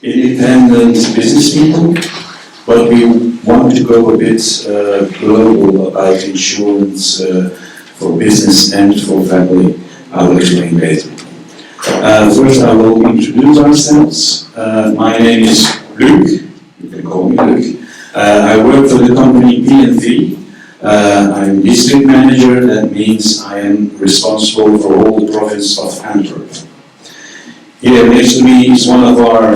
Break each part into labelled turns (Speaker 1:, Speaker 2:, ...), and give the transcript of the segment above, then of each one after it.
Speaker 1: Independent business people, but we want to go a bit global about insurance for business and for family. I will explain later. First, I will introduce ourselves. My name is Luc. You can call me Luc. I work for the company P&V. I'm district manager. That means I am responsible for all the province of Antwerp. Here next to me is one of our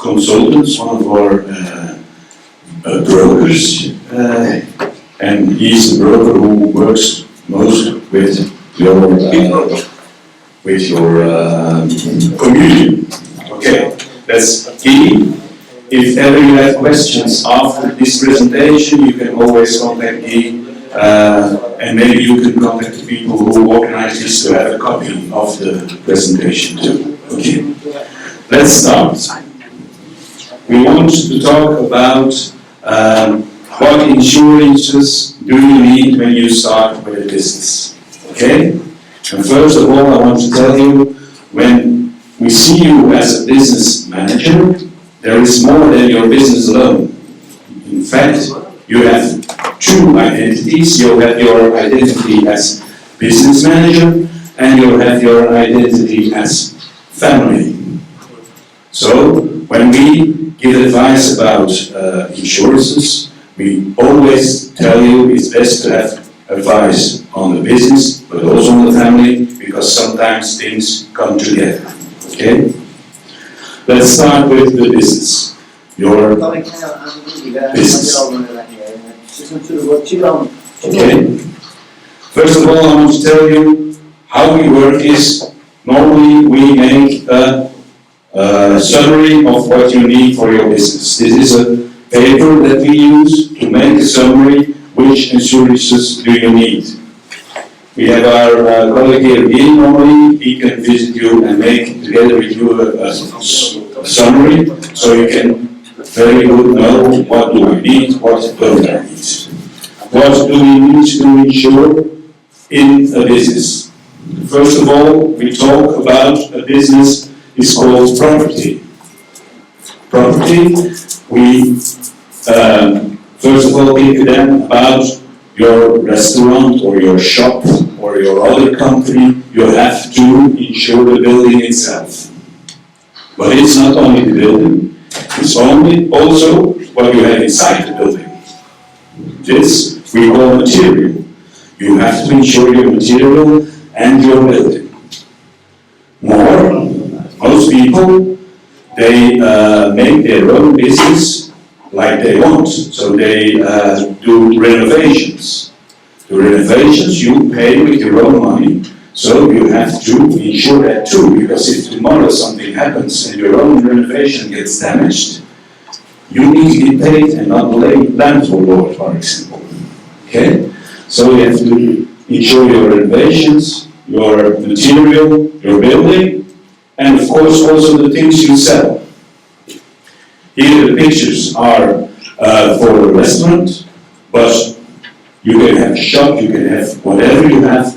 Speaker 1: consultants, one of our brokers, and he's the broker who works most with your community. Okay, that's key. If ever you have questions after this presentation, you can always contact me, and maybe you can contact the people who organize this to have a copy of the presentation too. Okay, let's start. We want to talk about what insurances do you need when you start with a business. Okay? And first of all, I want to tell you, when we see you as a business manager, there is more than your business alone. In fact, you have two identities. You have your identity as business manager, and you have your identity as family. So, when we give advice about insurances, we always tell you it's best to have advice on the business, but also on the family, because sometimes things come together. Okay? Let's start with the business. Your business. Okay? First of all, I want to tell you how we work is, normally we make a summary of what you need for your business. This is a paper that we use to make a summary. Which insurances do you need? We have our colleague here again. Normally, he can visit you and make together with you a summary, so you can very good know what do I need, what don't I need. What do we need to insure in a business? First of all, we talk about a business is called property. Property, we first of all think then about your restaurant or your shop or your other company. You have to insure the building itself. But it's not only the building, it's also what you have inside the building. This we call material. You have to insure your material and your building. Most people, they make their own business like they want, so they do renovations. The renovations you pay with your own money, so you have to insure that too, because if tomorrow something happens and your own renovation gets damaged, you need to get paid and not the landlord, for example. Okay? So you have to insure your renovations, your material, your building, and of course also the things you sell. Here the pictures are for a restaurant, but you can have a shop, you can have whatever you have.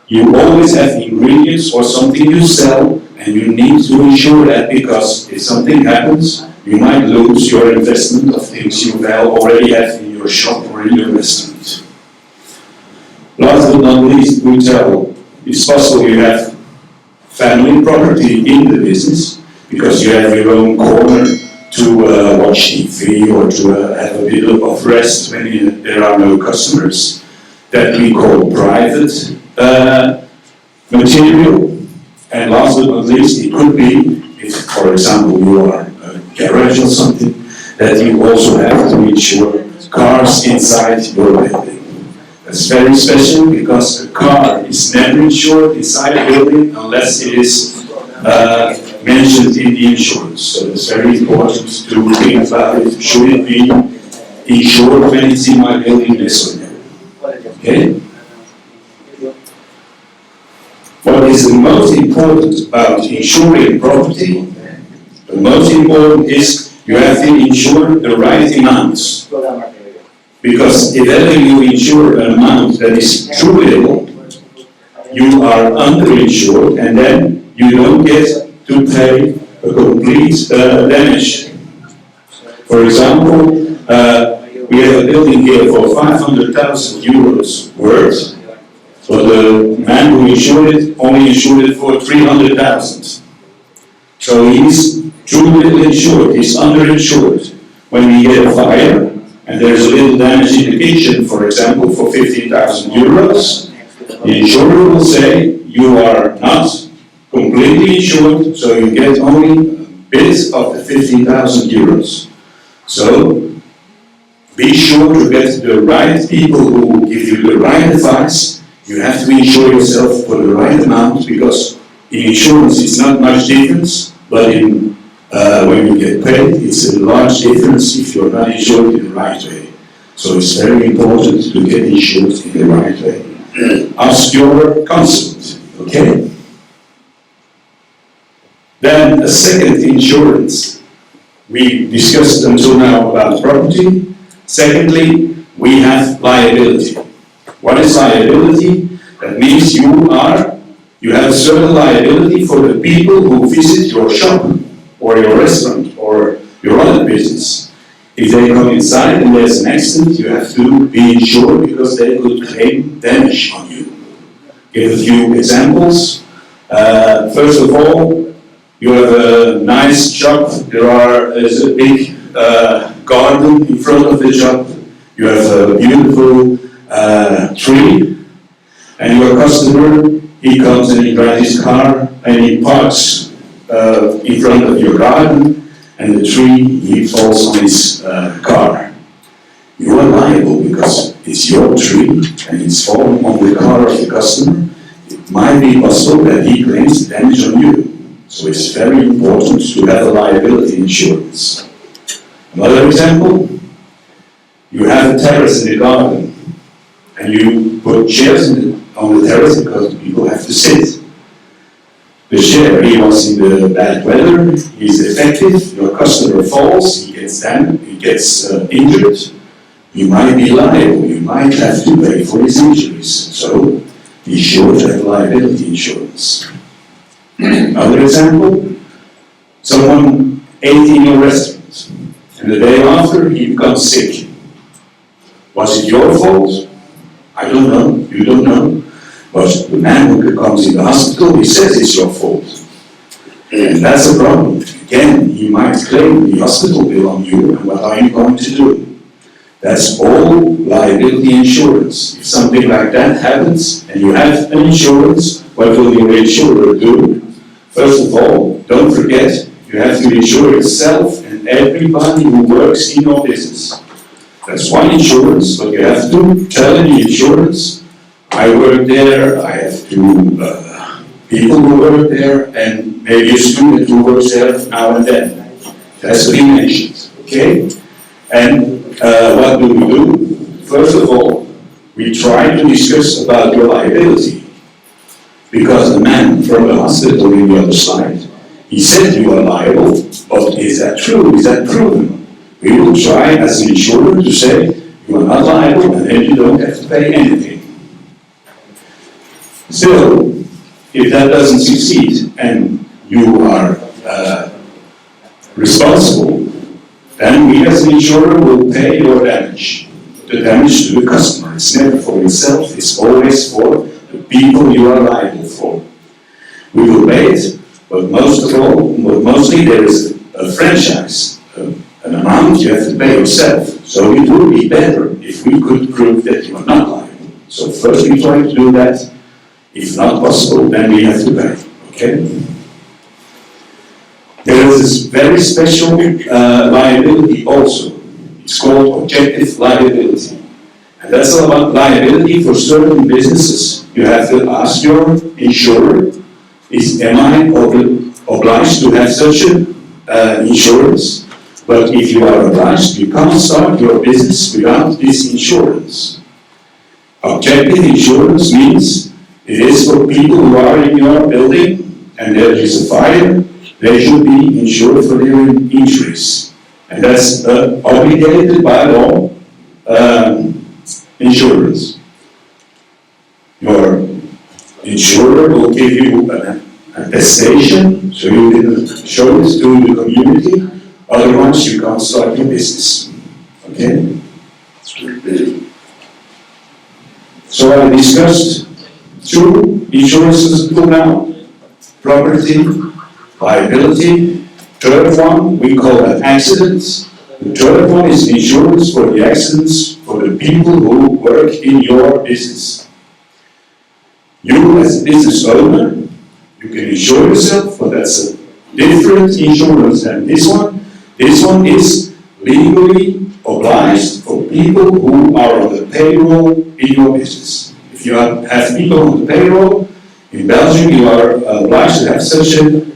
Speaker 1: You always have ingredients for something you sell, and you need to insure that, because if something happens, you might lose your investment of things you already have in your shop or in your restaurant. Last but not least, we tell it's possible you have family property in the business, because you have your own corner to watch TV or to have a bit of rest when there are no customers. That we call private material. And last but not least, it could be, if for example you are a garage or something, that you also have to insure cars inside your building. That's very special, because a car is never insured inside a building unless it is mentioned in the insurance. So it's very important to think about it. Should it be insured when it's in my building, yes or no? Okay? What is the most important about insuring property? The most important is you have to insure the right amounts. Because if ever you insure an amount that is too little, you are underinsured, and then you don't get to pay a complete damage. For example, we have a building here for 500,000 euros worth, but the man who insured it only insured it for 300,000. So he's too little insured, he's underinsured. When we get a fire, and there's a little damage in the kitchen, for example, for 15,000 euros, the insurer will say, you are not completely insured, so you get only a bit of the 15,000 euros. So, be sure to get the right people who give you the right advice. You have to insure yourself for the right amount, because in insurance it's not much difference, but in when you get paid, it's a large difference if you're not insured in the right way. So it's very important to get insured in the right way. Ask your consultant, okay? Then a second insurance. We discussed until now about property. Secondly, we have liability. What is liability? That means you have a certain liability for the people who visit your shop, or your restaurant, or your other business. If they come inside and there's an accident, you have to be insured because they could claim damage on you. Give a few examples. First of all, you have a nice shop. There's a big garden in front of the shop. You have a beautiful tree, and your customer, he comes and he drives his car and he parks in front of your garden, and the tree, he falls on his car. You are liable because it's your tree and it's fallen on the car of the customer. It might be possible that he claims damage on you. So it's very important to have a liability insurance. Another example, you have a terrace in the garden and you put chairs on the terrace because people have to sit. The chair, he was in the bad weather, he's defective, your customer falls, he gets injured, you might be liable, you might have to pay for his injuries. So, be sure to have liability insurance. Another example, someone ate in your restaurant, and the day after he becomes sick. Was it your fault? I don't know, you don't know. But the man who comes in the hospital, he says it's your fault. And that's a problem. Again, he might claim the hospital bill on you, and what are you going to do? That's all liability insurance. If something like that happens, and you have an insurance, what will your insurer do? First of all, don't forget, you have to insure yourself and everybody who works in your business. That's one insurance, but you have to tell the insurance, I work there, I have two people who work there, and maybe a student who works there now and then. That's to be mentioned, okay? And what do we do? First of all, we try to discuss about your liability. Because the man from the hospital in the other side, he said you are liable, but is that true? Is that proven? We will try as an insurer to say you are not liable and then you don't have to pay anything. Still, if that doesn't succeed and you are responsible, then we as an insurer will pay your damage. The damage to the customer. It's never for yourself, it's always for the people you are liable for. We will pay it, but mostly there is a franchise, an amount you have to pay yourself. So it would be better if we could prove that you are not liable. So first we try to do that. If not possible, then we have to pay, okay? There is this very special liability also. It's called objective liability. And that's all about liability for certain businesses. You have to ask your insurer, am I obliged to have such an insurance? But if you are obliged, you can't start your business without this insurance. Objective insurance means it is for people who are in your building and there is a fire, they should be insured for their injuries. And that's obligated by law insurance. Your Insurer will give you an attestation, so you didn't show it to the community, otherwise you can't start your business. Okay? So I discussed two insurances until now: property, liability. Third one, we call that accidents. The third one is insurance for the accidents for the people who work in your business. You as a business owner, you can insure yourself, but that's a different insurance than this one. This one is legally obliged for people who are on the payroll in your business. If you have people on the payroll, in Belgium you are obliged to have such an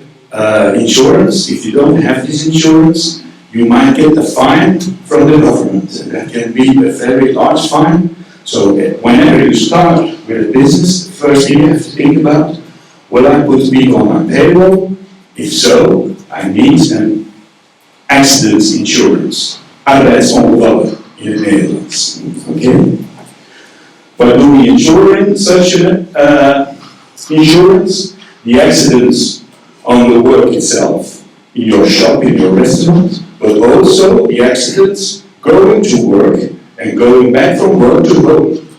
Speaker 1: insurance. If you don't have this insurance, you might get a fine from the government. And that can be a very large fine. So whenever you start with a business, the first thing you have to think about, will I put people on my payroll? If so, I need an accident insurance. Arbeidsongevallen in the Netherlands. Okay? By doing insurance, such an insurance, the accidents on the work itself, in your shop, in your restaurant, but also the accidents going to work and going back from work to home.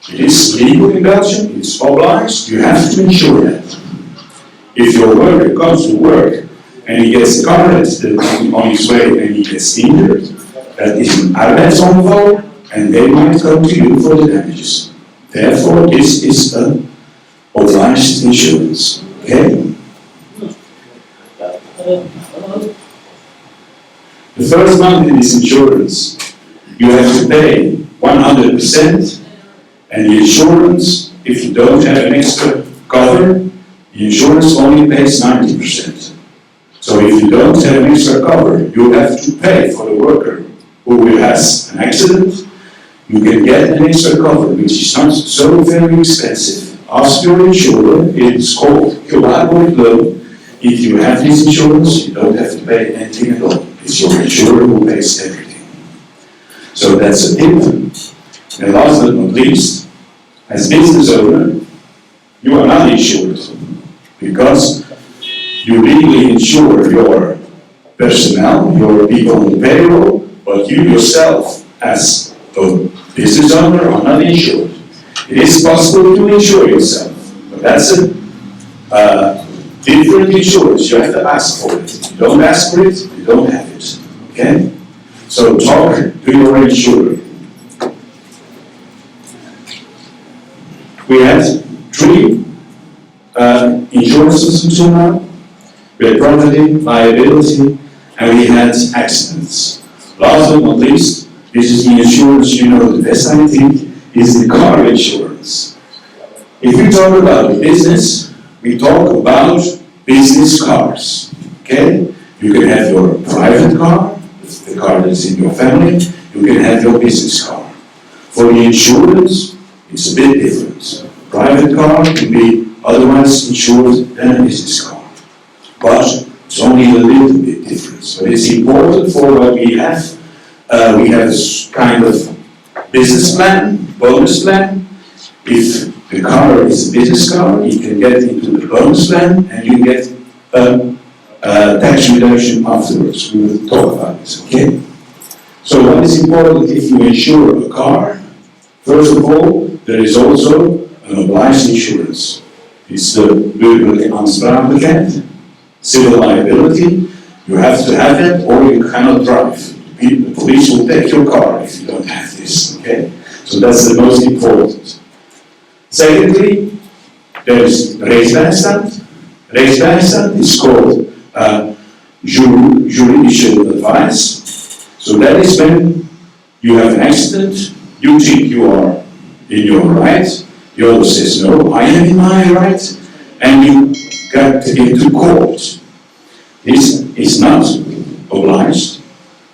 Speaker 1: It is legal in Belgium, it's obliged, you have to insure that. If your worker comes to work and he gets a car accident on his way and he gets injured, that is an arbeidsongeval and they might come to you for the damages. Therefore, this is an obliged insurance. Okay? The first month in this insurance, you have to pay 100%, and the insurance, if you don't have an extra cover, the insurance only pays 90%. So if you don't have an extra cover, you have to pay for the worker who has an accident. You can get an extra cover, which is not so very expensive. Ask your insurer, it's called loan. If you have this insurance, you don't have to pay anything at all. It's your insurer who pays everything. So that's a tip. And last but not least, as business owner, you are not insured because you legally insure your personnel, your people on the payroll, but you yourself, as a business owner, are not insured. It is possible to insure yourself, but that's a different insurance. You have to ask for it. If you don't ask for it, you don't have it. Okay? So talk to your insurer. We had three insurances until now. We had property, liability, and we had accidents. Last but not least, this is the insurance you know the best, I think, is the car insurance. If we talk about business, we talk about business cars. Okay? You can have your private car, the car that's in your family, you can have your business car. For the insurance, it's a bit different. Private car can be otherwise insured than a business car. But it's only a little bit different. So it's important for what we have. We have a kind of business plan, bonus plan. If the car is a business car, you can get into the bonus plan and you get a tax reduction afterwards. We will talk about this, okay? So what is important if you insure a car? First of all, there is also an obliged insurance. It's the burgerlijke aansprakelijkheid, civil liability. You have to have it or you cannot drive. The police will take your car if you don't have this, okay? So that's the most important. Secondly, there is rechtsbijstand. Rechtsbijstand is called judicial advice. So that is when you have an accident, you think you are in your right, the other says no, I am in my right, and you get into court. This is not obliged,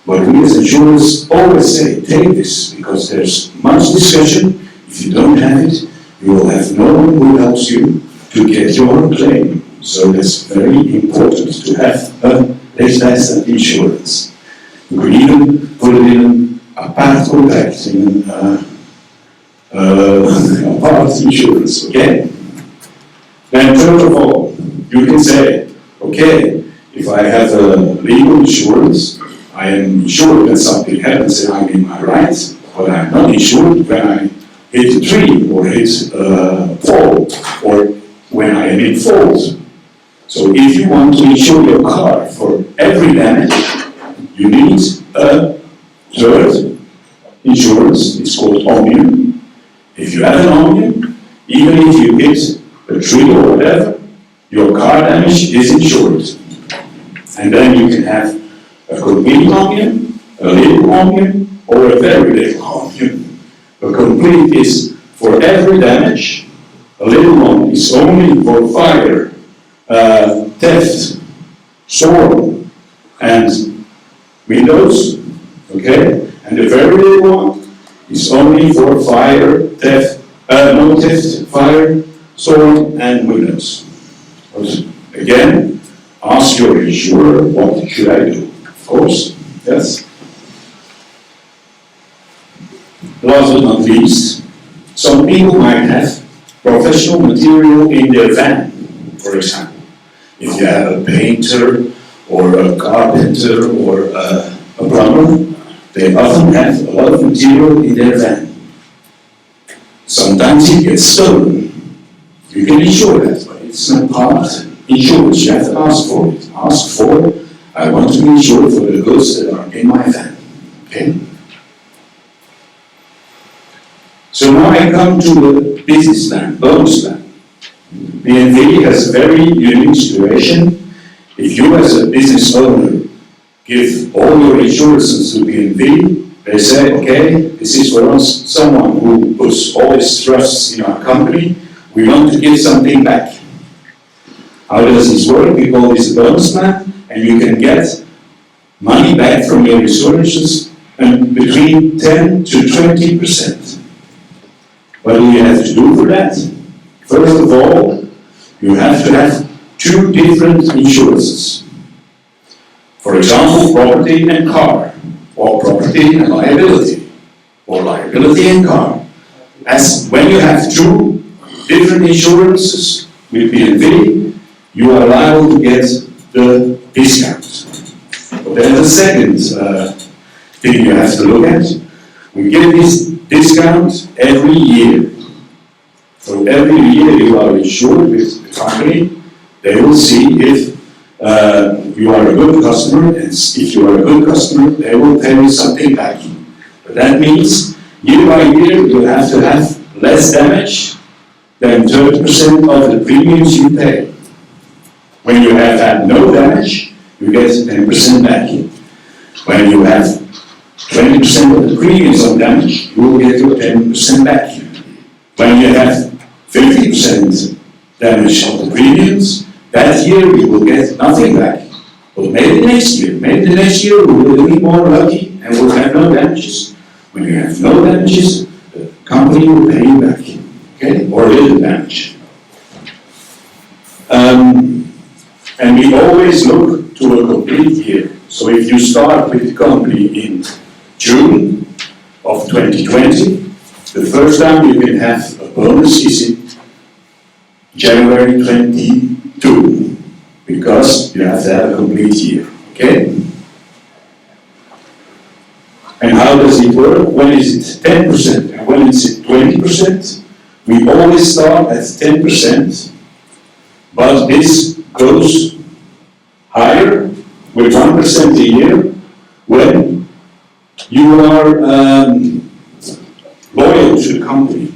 Speaker 1: but we as insurers always say, take this, because there's much discussion. If you don't have it, you will have no one who helps you to get your claim. So that's very important to have a rechtsbijstand insurance. You can even put it in a part contract, in a part insurance, okay? Then third of all, you can say, okay, if I have a legal insurance, I am insured when something happens and I'm in my rights, but I'm not insured when I hit a tree or hit a fall or when I am in fault. So if you want to insure your car for every damage, you need a third insurance. It's called Omnium. If you have an Omnium, even if you hit a tree or whatever, your car damage is insured. And then you can have a complete Omnium, a little Omnium, or a very little Omnium. A complete is for every damage. A little one is only for fire, theft, storm, and windows. Okay? And the very little one is only for fire, theft, no theft, fire, storm, and windows. But again, ask your insurer, what should I do? Of course, yes. Last but not least, some people might have professional material in their van, for example. If you have a painter, or a carpenter, or a plumber, they often have a lot of material in their van. Sometimes it gets stolen. You can insure that, but it's not part insurance. You have to ask for it. Ask for, I want to be insured for the goods that are in my van. Okay? So now I come to the business plan, bonus plan. BNV has a very unique situation. If you as a business owner give all your insurances to BNV, they say, okay, this is for us, someone who puts all his trust in our company, we want to give something back. How does this work? We call this a bonus plan, and you can get money back from your insurances and between 10 to 20%. What do you have to do for that? First of all, you have to have two different insurances. For example, property and car, or property and liability, or liability and car. As when you have two different insurances with BNV, you are liable to get the discount. But there's a second thing you have to look at. We give this discount every year. So every year you are insured with the company. They will see if you are a good customer, and if you are a good customer, they will pay you something back. But that means year by year you have to have less damage than 30% of the premiums you pay. When you have had no damage, you get 10% back. When you have 20% of the premiums of damage, you will get your 10% back. When you have 50% damage of the premiums, that year you will get nothing back. But maybe the next year we will be more lucky and we'll have no damages. When you have no damages, the company will pay you back. Okay? Or little damage. And we always look to a complete year. So if you start with the company in June of 2020, the first time you can have a bonus is in January 22, because you have to have a complete year, okay? And how does it work? When is it 10% and when is it 20%? We always start at 10%, but this goes higher with 1% a year when you are loyal to the company.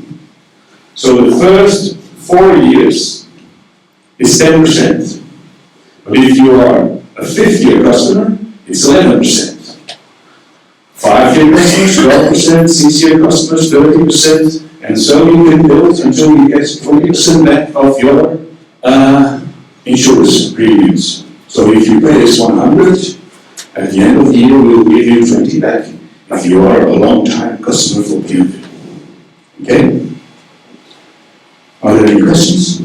Speaker 1: So the first 4 years is 10%. But if you are a 5th-year customer, it's 11%. 5-year customers, 12%, 6-year customers, 30%, and so you can build until you get 20% back of your insurance premiums. So if you pay us 100, at the end of the year we'll give you 20 back if you are a long-time customer for BNV. Okay? Are there any questions?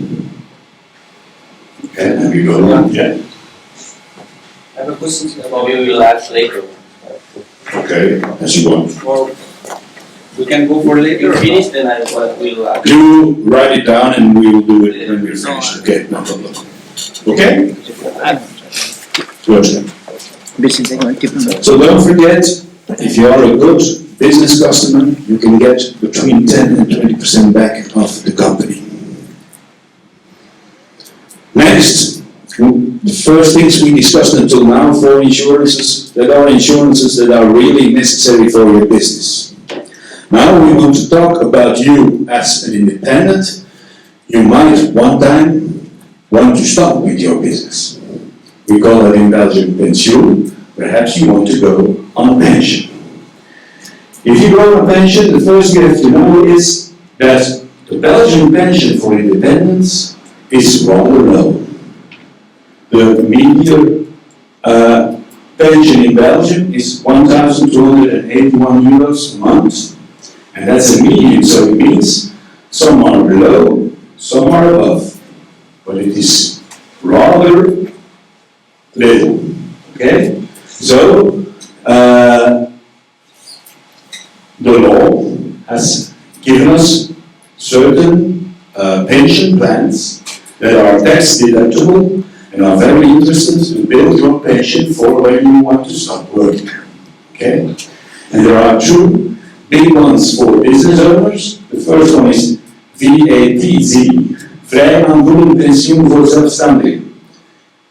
Speaker 1: Okay, then we go on. Yeah.
Speaker 2: I have a question about we will ask later.
Speaker 1: Okay, as you want.
Speaker 2: Well, We can go for later. Finish, then I will.
Speaker 1: You write it down and we will do it when we're finished. Okay, no problem. Okay? Good. So don't forget, if you are a good business customer, you can get between 10 and 20% back of the company. Next, the first things we discussed until now for insurances that are really necessary for your business. Now we want to talk about you as an independent. You might one time want to stop with your business. We call that in Belgium pensioen. Perhaps you want to go on a pension. If you go on a pension, the first thing you have to know is that the Belgian pension for independents is rather low. The median pension in Belgium is 1,281 euros a month. And that's a median, so it means some are below, some are above. But it is rather little. Okay? So, the law has given us certain pension plans that are tax deductible and are very interested to build your pension for when you want to stop working. Okay? And there are two big ones for business owners. The first one is VATZ, Vrij aanvullend pensioen voor zelfstandigen.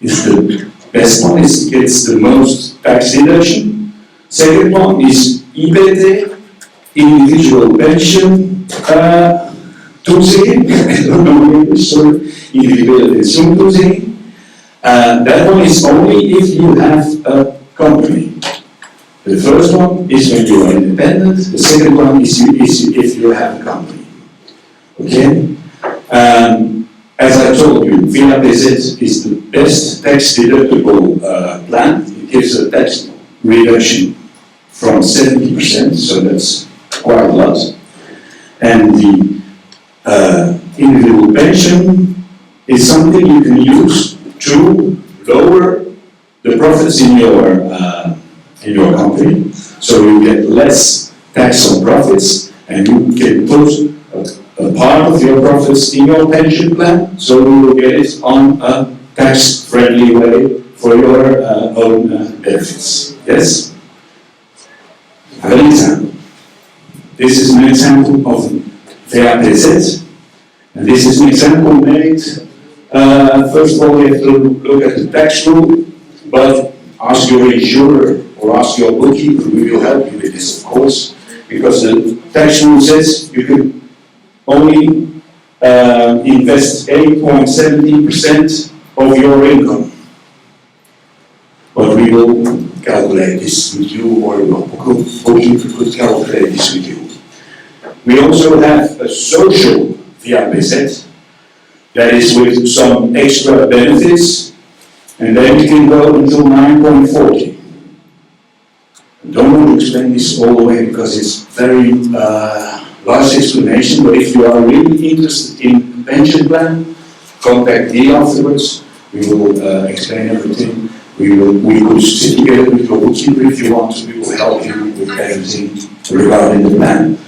Speaker 1: It's the best one, it gets the most tax deduction. Second one is IPT, Individual Pension Toezegging. I don't know English, sorry. Individuele pensioentoezegging. That one is only if you have a company. The first one is when you are independent. The second one is if you have a company. Okay? As I told you, VAPZ is the best tax deductible plan. It gives a tax reduction from 70%, so that's quite a lot. And the individual pension is something you can use to lower the profits in your company, so you get less tax on profits, and you can put a part of your profits in your pension plan, so you will get it on a tax-friendly way for your own benefits. Yes? I have an example. This is an example of VAPZ, and this is an example made. First of all, you have to look at the tax rule, but ask your insurer or ask your bookkeeper, we will help you with this, of course, because the tax rule says you can only invest 8.17% of your income. But we will calculate this with you, or your bookkeeper could calculate this with you. We also have a social VAPZ that is with some extra benefits, and then we can go until 9.40. I don't want to explain this all the way because it's very large explanation, but if you are really interested in pension plan, contact me afterwards. We will explain everything. We could sit together with your bookkeeper if you want to. We will help you with everything regarding the plan.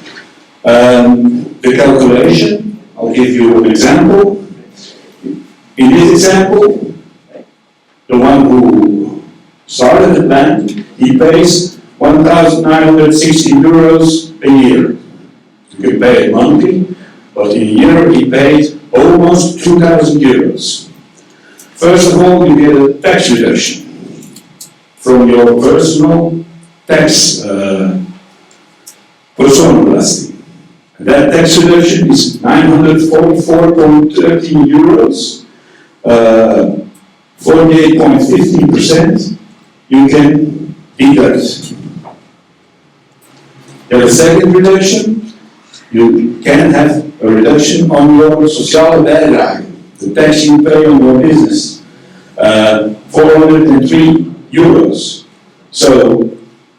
Speaker 1: The calculation, I'll give you an example. In this example, the one who started the plan, he pays 1,960 euros a year. You can pay it monthly, but in a year he paid almost 2,000 euros. First of all, you get a tax reduction from your personal tax personenbelasting. That tax reduction is 944.13 euros, 48.15% you can deduct. You have a second reduction. You can have a reduction on your sociale bijdrage, the tax you pay on your business, 403 euros. So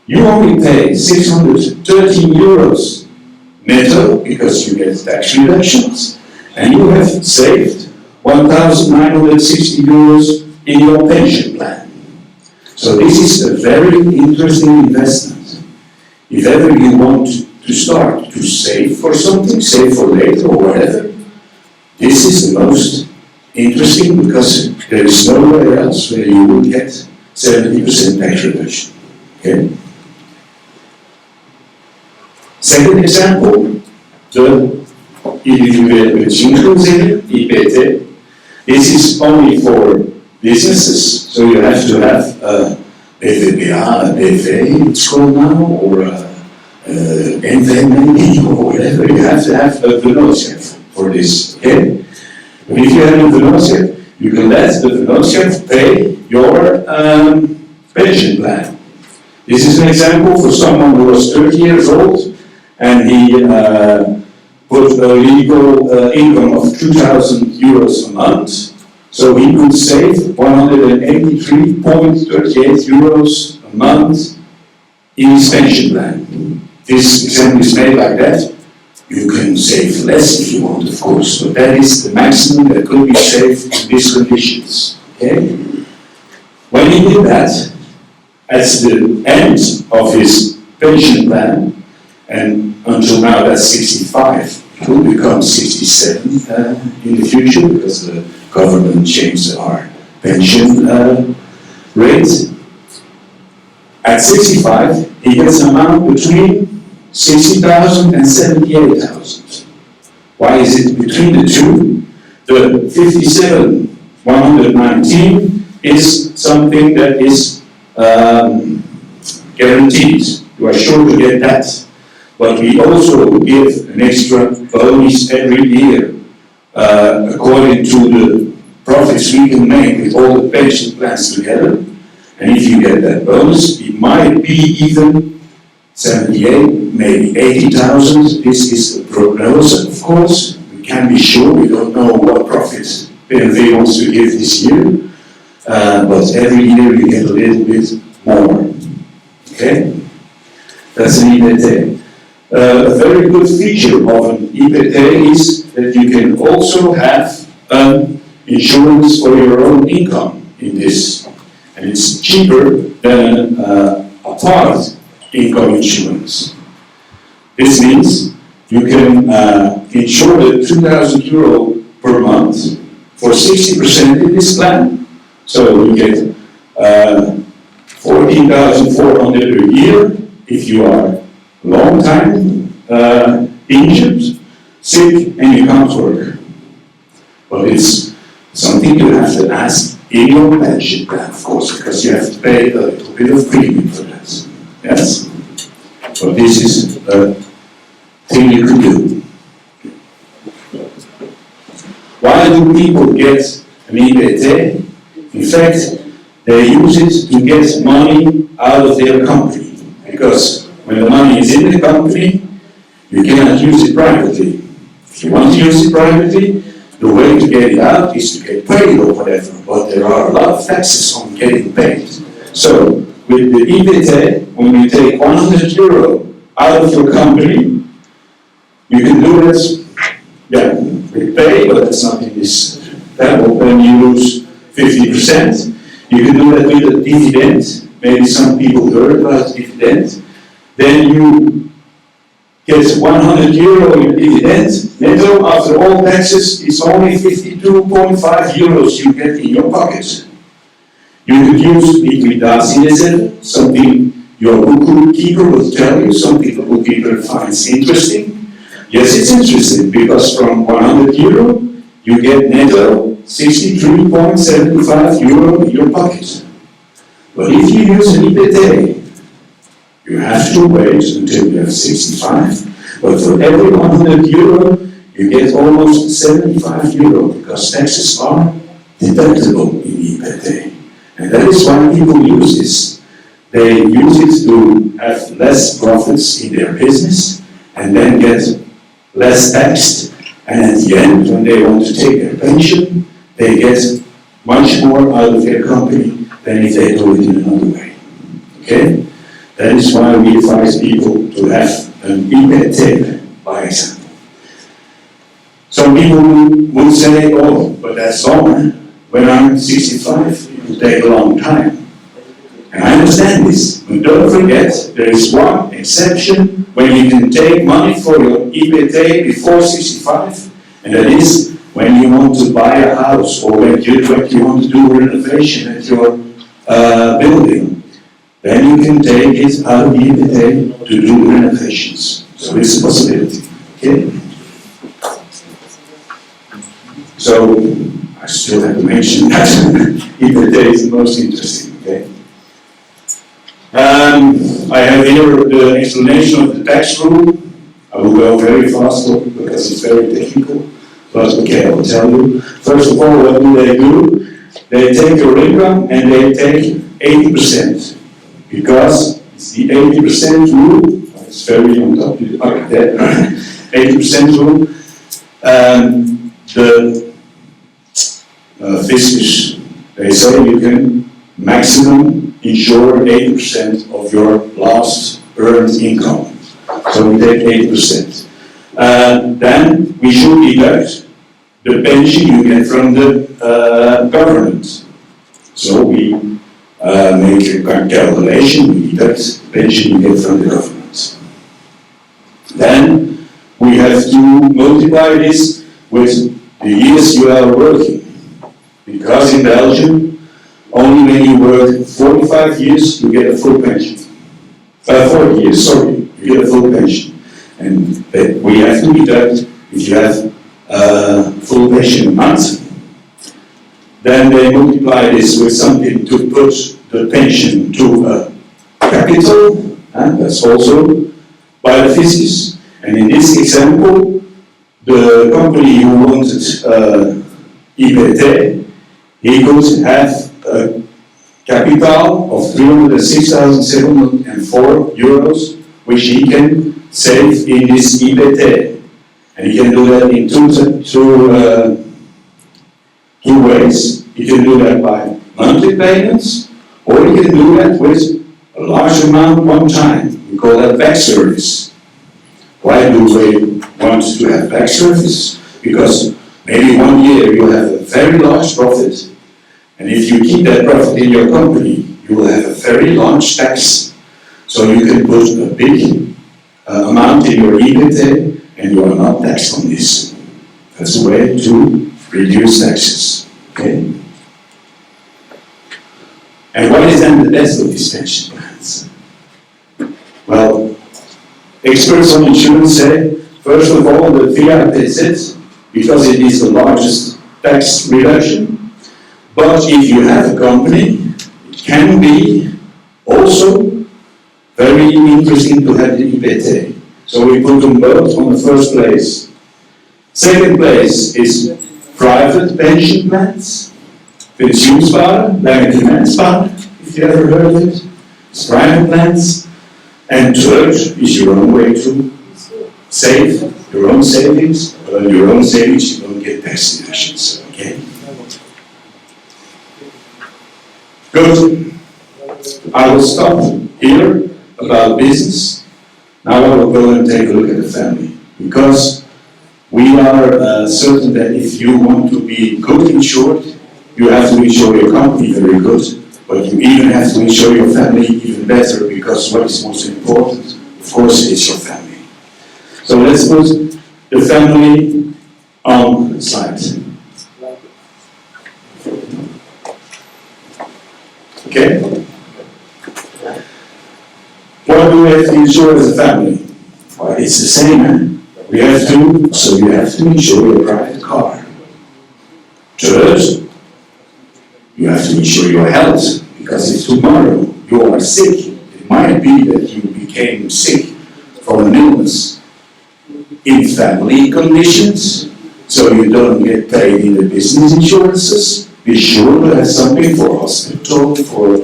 Speaker 1: you only pay 613 euros netto because you get tax reductions, and you have saved 1,960 euros in your pension plan. So this is a very interesting investment. If ever you want to to start to save for something, save for later or whatever, this is the most interesting because there is nowhere else where you will get 70% tax reduction. Okay? Second example, the individuele beziensgezinnen, IPT. This is only for businesses, so you have to have a BVA, a BV, it's called now, or NV or whatever. You have to have a vennootschap for this. Okay? But if you have a vennootschap, you can let the vennootschap pay your pension plan. This is an example for someone who was 30 years old and he put a legal income of 2,000 euros a month, so he could save 183.38 euros a month in his pension plan. This example is made like that. You can save less if you want, of course, but that is the maximum that could be saved in these conditions. Okay? When he did that, at the end of his pension plan, and until now that's 65, it will become 67 in the future because the government changed our pension rate. At 65, he gets an amount between 60,000 and 78,000. Why is it between the two? The 57,119 is something that is guaranteed. You are sure to get that. But we also give an extra bonus every year according to the profits we can make with all the pension plans together. And if you get that bonus, it might be even 78, maybe 80,000. This is a prognosis, of course. We can't be sure. We don't know what profits BNV wants to give this year. But every year you get a little bit more. Okay? That's an IPT. A very good feature of an IPT is that you can also have insurance for your own income in this. And it's cheaper than a part income insurance. This means you can insure the 2,000 euro per month for 60% in this plan. So you get 14,400 a year if you are long time injured, sick, and you can't work. But it's something you have to ask in your pension plan, of course, because you have to pay a little bit of premium for that. Yes? So this is a thing you could do. Why do people get an IPT? In fact, they use it to get money out of their company. Because when the money is in the company, you cannot use it privately. If you want to use it privately, the way to get it out is to get paid or whatever. But there are a lot of taxes on getting paid. So, with the IPT, when you take 100 euro out of your company, you can do it, with pay, but it's not in this level. When you lose 50%, you can do that with a dividend. Maybe some people heard about dividend. Then you get 100 euro in dividend. Netto, after all taxes, it's only 52.5 euros you get in your pocket. You could use liquidatiereserve, something your bookkeeper will tell you, something the bookkeeper finds interesting. Yes, it's interesting, because from 100 euro, you get netto 63.75 euro in your pocket. But if you use an IPT, you have to wait until you have 65, but for every 100 euro, you get almost 75 euro, because taxes are deductible in IPT. And that is why people use this. They use it to have less profits in their business, and then get less taxed, and at the end, when they want to take their pension, they get much more out of their company than if they do it in another way. Okay? That is why we advise people to have an IPT, by example. Some people would say, oh, but that's long. When I'm 65, it will take a long time. And I understand this, but don't forget there is one exception when you can take money for your EBT before 65, and that is when you want to buy a house or when you want to do renovation at your building. Then you can take it out of the EBT to do renovations. So it's a possibility. Okay? So I still have to mention that EBT is the most interesting. Okay? I have here the explanation of the tax rule. I will go very fast because it's very technical. But okay, I will tell you. First of all, what do? They take your income and they take 80%. Because it's the 80% rule. It's very on top of that. 80% rule. The fiscus, they say you can maximum insure 80% of your last earned income. So we take 80%. Then we should deduct the pension you get from the government. So we make a calculation, we deduct the pension you get from the government. Then we have to multiply this with the years you are working. Because in Belgium, only when you work 45 years, you get a full pension. 40 years, sorry, you get a full pension. And we have to deduct, if you have full pension month, then they multiply this with something to put the pension to a capital, and that's also by the fiscus. And in this example, the company who wanted EBT, he could have a capital of 306,704 euros, which he can save in this EBT. And he can do that in two ways. He can do that by monthly payments, or he can do that with a large amount one time. We call that back service. Why do we want to have back service? Because maybe 1 year you have a very large profit, and if you keep that profit in your company, you will have a very large tax. So you can put a big amount in your EBT, and you are not taxed on this. That's a way to reduce taxes. Okay? And what is then the best of these pension plans? Well, experts on insurance say, first of all, the VATZ, because it is the largest tax reduction. But if you have a company, it can be also very interesting to have the EBT. So we put them both on the first place. Second place is private pension plans. Pensioensparen, Legatementsparen, if you ever heard of it. It's private plans. And third is your own way to save your own savings. Your own savings, you don't get tax deductions. Okay? Good. I will stop here about business. Now I will go and take a look at the family. Because we are certain that if you want to be good insured, you have to insure your company very good, but you even have to insure your family even better, because what is most important, of course, is your family. So let's put the family on the slide. Okay? What do we have to insure as a family? Well, it's the same, eh? You have to insure your private car. Third, you have to insure your health, because if tomorrow you are sick, it might be that you became sick from an illness in family conditions, so you don't get paid in the business insurances. Be sure to have something for hospital, for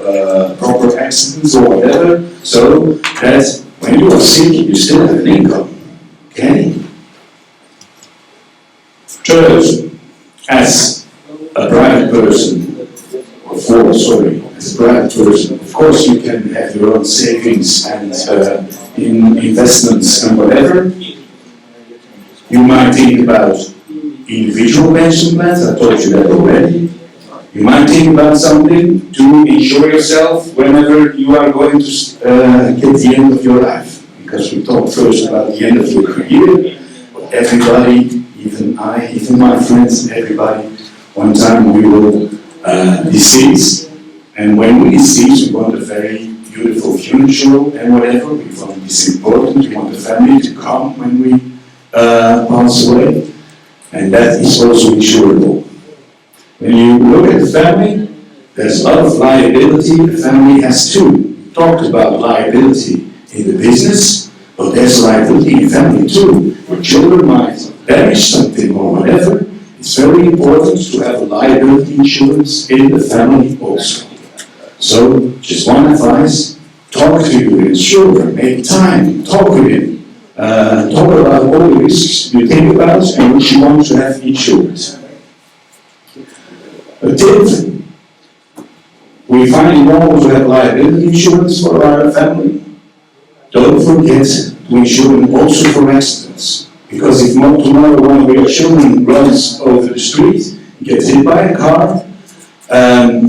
Speaker 1: proper accidents or whatever, so that when you are sick, you still have an income. Okay? Third, as a private person, as a private person, of course you can have your own savings and in investments and whatever. You might think about individual pension plans, I told you that already. You might think about something to insure yourself whenever you are going to get the end of your life. Because we talked first about the end of your career, but everybody, even I, even my friends, everybody, one time we will deceased, and when we deceased, we want a very beautiful funeral and whatever. We find this important. We want the family to come when we pass away, and that is also insurable. When you look at the family, there's a lot of liability the family has too. We talked about liability in the business, but there's liability in family too. Your children might damage something or whatever. It's very important to have a liability insurance in the family also. So, just one advice, talk to your insurer, make time, talk with him. Talk about all the risks you think about and which you want to have insured. A tip, we find it normal to have liability insurance for our family. Don't forget to insure also for accidents. Because if tomorrow one of your children runs over the street, gets hit by a car,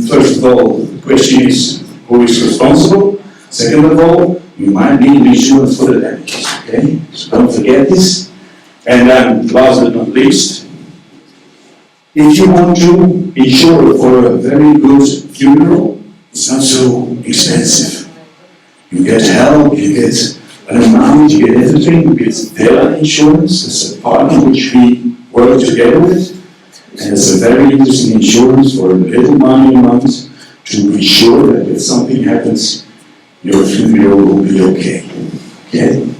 Speaker 1: first of all, the question is who is responsible? Second of all, you might need insurance for the damages, okay? So don't forget this. And then, last but not least, if you want to insure for a very good funeral, it's not so expensive. You get help, you get an amount, you get everything, you get their insurance. It's a partner which we work together with. And it's a very interesting insurance for a little money amount to be sure that if something happens, your funeral will be okay. Okay?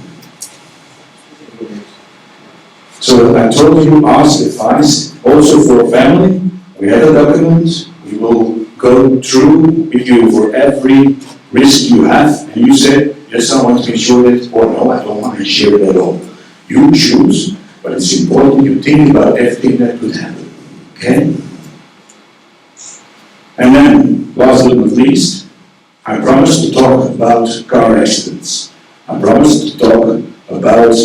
Speaker 1: So I told you, ask advice. Also for family, we have a document. We will go through with you for every risk you have. And you said, yes, I want to insure it, or no, I don't want to insure it at all. You choose, but it's important you think about everything that could happen. Okay? And then, last but not least, I promised to talk about car accidents. I promised to talk about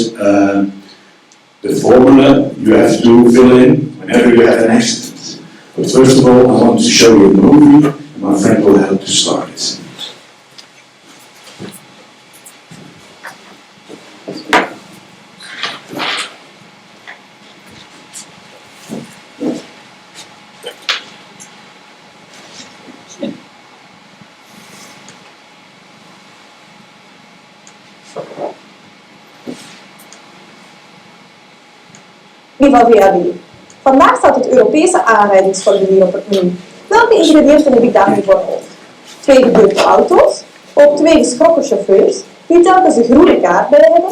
Speaker 1: the formula you have to fill in whenever you have an accident. But first of all, I want to show you a movie, and my friend will help to start it.
Speaker 3: Van VAB. Vandaag staat het Europese aanrijdingsformulier op het menu. Welke ingrediënten heb ik daarvoor voor nodig? 2 gedeukte auto's, ook 2 geschrokken chauffeurs, die telkens een groene kaart bij hebben,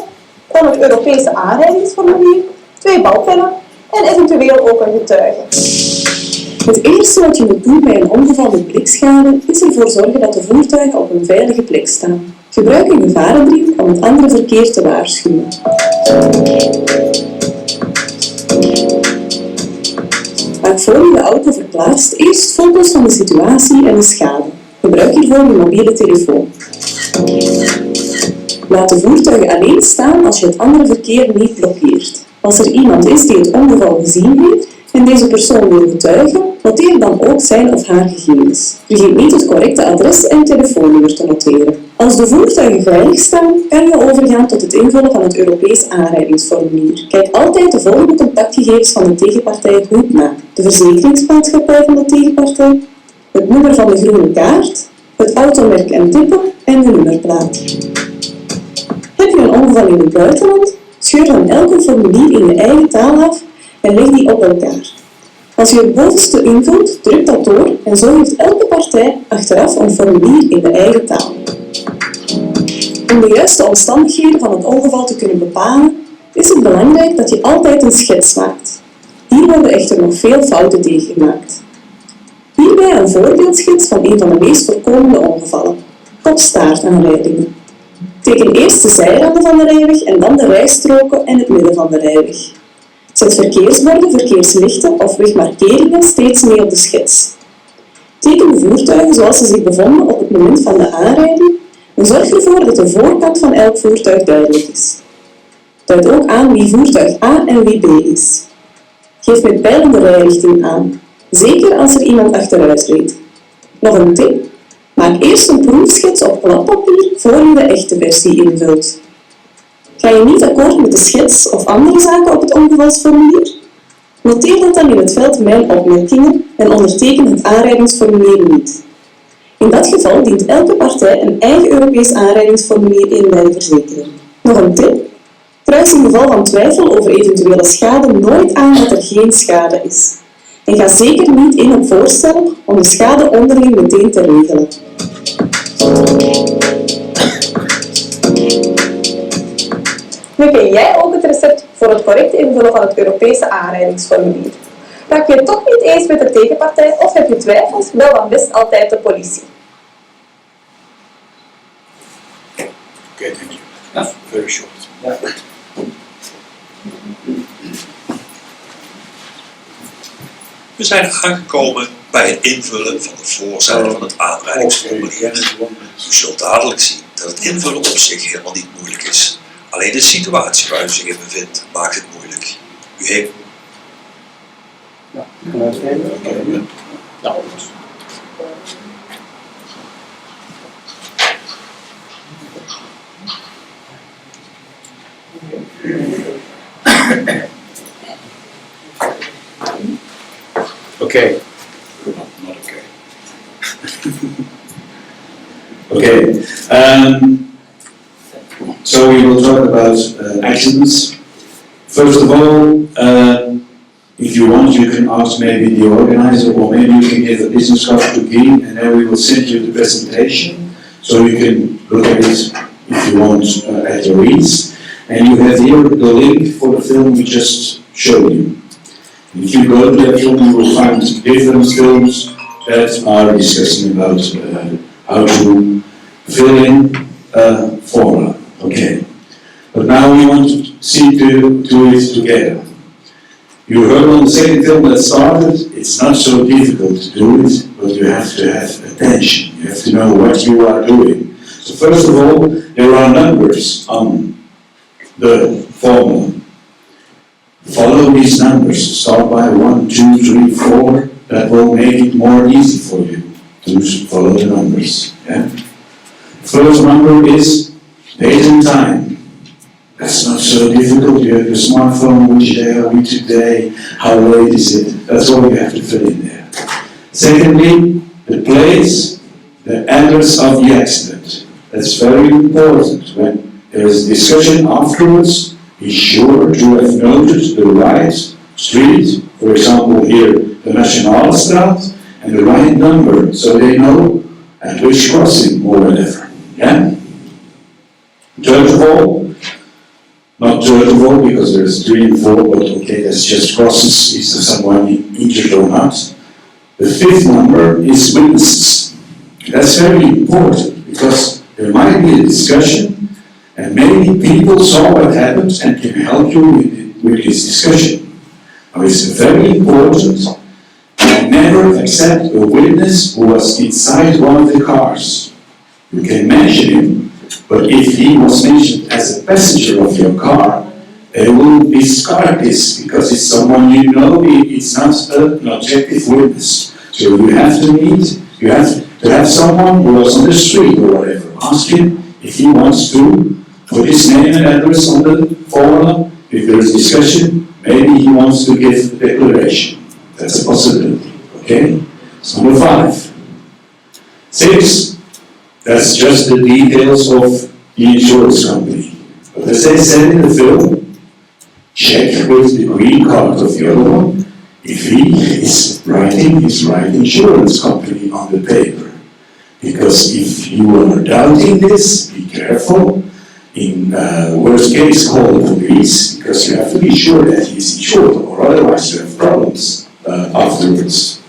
Speaker 3: dan het Europese aanrijdingsformulier, 2 balpennen en eventueel ook een getuige.
Speaker 4: Het eerste wat je moet doen bij een ongeval met blikschade is ervoor zorgen dat de voertuigen op een veilige plek staan. Gebruik een gevarendriehoek om het andere verkeer te waarschuwen. Maak voor je de auto verplaatst eerst foto's van de situatie en de schade. Gebruik hiervoor je mobiele telefoon. Laat de voertuigen alleen staan als je het andere verkeer niet blokkeert. Als er iemand is die het ongeval gezien heeft en deze persoon wil getuigen, noteer dan ook zijn of haar gegevens. Vergeet niet het correcte adres en telefoonnummer te noteren. Als de voertuigen veilig staan, kan je overgaan tot het invullen van het Europees aanrijdingsformulier. Kijk altijd de volgende contactgegevens van de tegenpartij goed na. De verzekeringsmaatschappij van de tegenpartij, het nummer van de groene kaart, het automerk en type en de nummerplaat. Heb je een ongeval in het buitenland? Scheur dan elke formulier in je eigen taal af en leg die op elkaar. Als je het bovenste invult, druk dat door en zo heeft elke partij achteraf een formulier in de eigen taal. Om de juiste omstandigheden van het ongeval te kunnen bepalen, is het belangrijk dat je altijd een schets maakt. Hier worden echter nog veel fouten tegen gemaakt. Hierbij een voorbeeldschets van een van de meest voorkomende ongevallen: kop-staartaanrijdingen. Teken eerst de zijranden van de rijweg en dan de rijstroken en het midden van de rijweg. Zet verkeersborden, verkeerslichten of wegmarkeringen steeds mee op de schets. Teken de voertuigen zoals ze zich bevonden op het moment van de aanrijding en zorg ervoor dat de voorkant van elk voertuig duidelijk is. Duid ook aan wie voertuig A en wie B is. Geef met pijlen de rijrichting aan. Zeker als er iemand achteruit reed. Nog een tip? Maak eerst een proefschets op kladpapier voor je de echte versie invult. Ga je niet akkoord met de schets of andere zaken op het ongevalsformulier? Noteer dat dan in het veld Mijn opmerkingen en onderteken het aanrijdingsformulier niet. In dat geval dient elke partij een eigen Europees aanrijdingsformulier in bij de verzekering. Nog een tip? Kruis in geval van twijfel over eventuele schade nooit aan dat er geen schade is. En ga zeker niet in op voorstellen om de schade onderling meteen te regelen.
Speaker 3: Nu ken jij ook het recept voor het correct invullen van het Europese aanrijdingsformulier. Raak je het toch niet eens met de tegenpartij of heb je twijfels, bel dan best altijd de politie.
Speaker 1: Okay, thank you.
Speaker 2: Yeah.
Speaker 1: Very short.
Speaker 2: Yeah.
Speaker 5: We zijn aangekomen bij het invullen van de voorzijde van het aanrijdingsformulier. U zult dadelijk zien dat het invullen op zich helemaal niet moeilijk is. Alleen de situatie waar u zich in bevindt maakt het moeilijk. U heeft...
Speaker 1: Okay. Not okay. Okay. So we will talk about accidents. First of all, if you want, you can ask maybe the organizer, or maybe you can give a business card to Guy, and then we will send you the presentation, so you can look at it if you want at your ease. And you have here the link for the film we just showed you. If you go to that film, you will find different films that are discussing about how to fill in formula. Okay. But now we want to see to do it together. You heard on the second film that started, it's not so difficult to do it, but you have to have attention. You have to know what you are doing. So first of all, there are numbers on the formula. Follow these numbers. Start by 1, 2, 3, 4. That will make it more easy for you to follow the numbers. Yeah? First number is date and time. That's not so difficult. You have your smartphone, which day are we today, how late is it? That's all you have to fill in there. Secondly, the place, the address of the accident. That's very important. When there is discussion afterwards, be sure to have noted the right street, for example here, the Nationalstraat, and the right number, so they know at which crossing or whatever. Yeah? Third of all, not third of all, because there's 3 and 4, but okay, that's just crosses, is there someone injured or not. The 5th number is witnesses. That's very important, because there might be a discussion, and maybe people saw what happened and can help you with this discussion. Now it's very important to never accept a witness who was inside one of the cars. You can mention him, but if he was mentioned as a passenger of your car, they will discard this because it's someone you know, it's not an objective witness. So you have to have someone who was on the street or whatever. Ask him if he wants to put his name and address on the formula. If there is discussion, maybe he wants to give a declaration. That's a possibility, okay? So number 5. 6, that's just the details of the insurance company. But as I said in the film, check with the green card of the other one if he is writing his right insurance company on the paper. Because if you are doubting this, be careful. In worst case, call the police, because you have to be sure that he's insured, or otherwise you have problems afterwards.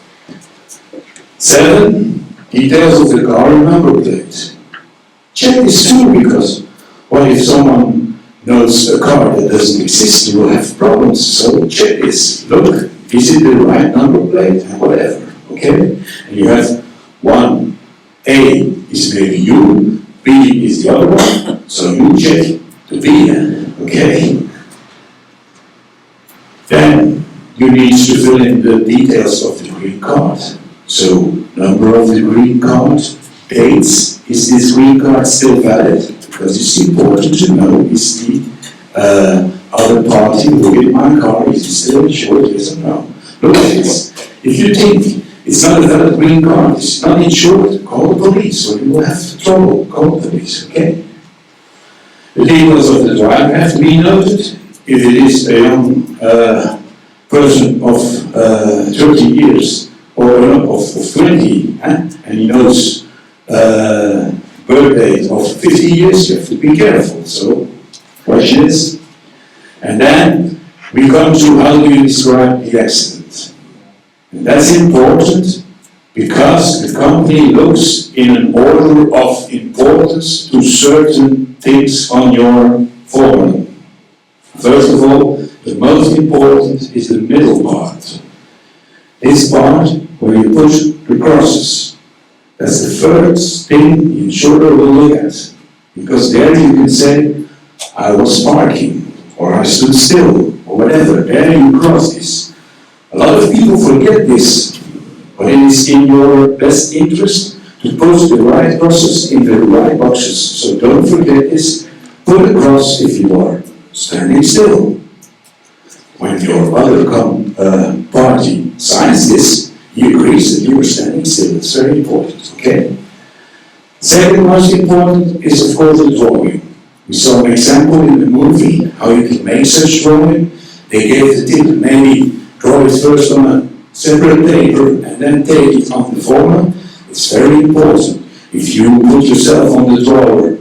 Speaker 1: 7, details of the car and number plate. Check this too, because what if someone knows a car that doesn't exist, you will have problems. So check this. Look, is it the right number plate and whatever, okay? And you have 1, A is maybe you, B is the other one, so you check the B, okay? Then you need to fill in the details of the green card. So, number of the green card, dates, is this green card still valid? Because it's important to know, is the other party who hit my car, is it still insured, yes or no? Look at this. If you think it's not a valid green card, it's not insured, call the police, or you will have trouble. Call the police, okay? The details of the driver have to be noted. If it is a young person of 30 years or of 20, and he knows birth date of 50 years, you have to be careful. So, question is, and then we come to how do you describe the accident. And that's important because the company looks in an order of importance to certain things on your formula. First of all, the most important is the middle part. This part where you put the crosses. That's the first thing the insurer will look at. Because there you can say, I was parking, or I stood still, or whatever. There you cross this. A lot of people forget this, but it is in your best interest to put the right crosses in the right boxes. So don't forget this. Put a cross if you are standing still. When your other party signs this, he agrees that you are standing still. It's very important, okay? Second most important is, of course, the drawing. We saw an example in the movie, how you can make such drawing. They gave the tip, maybe draw it first on a separate paper and then take it on the formula. It's very important. If you put yourself on the drawer,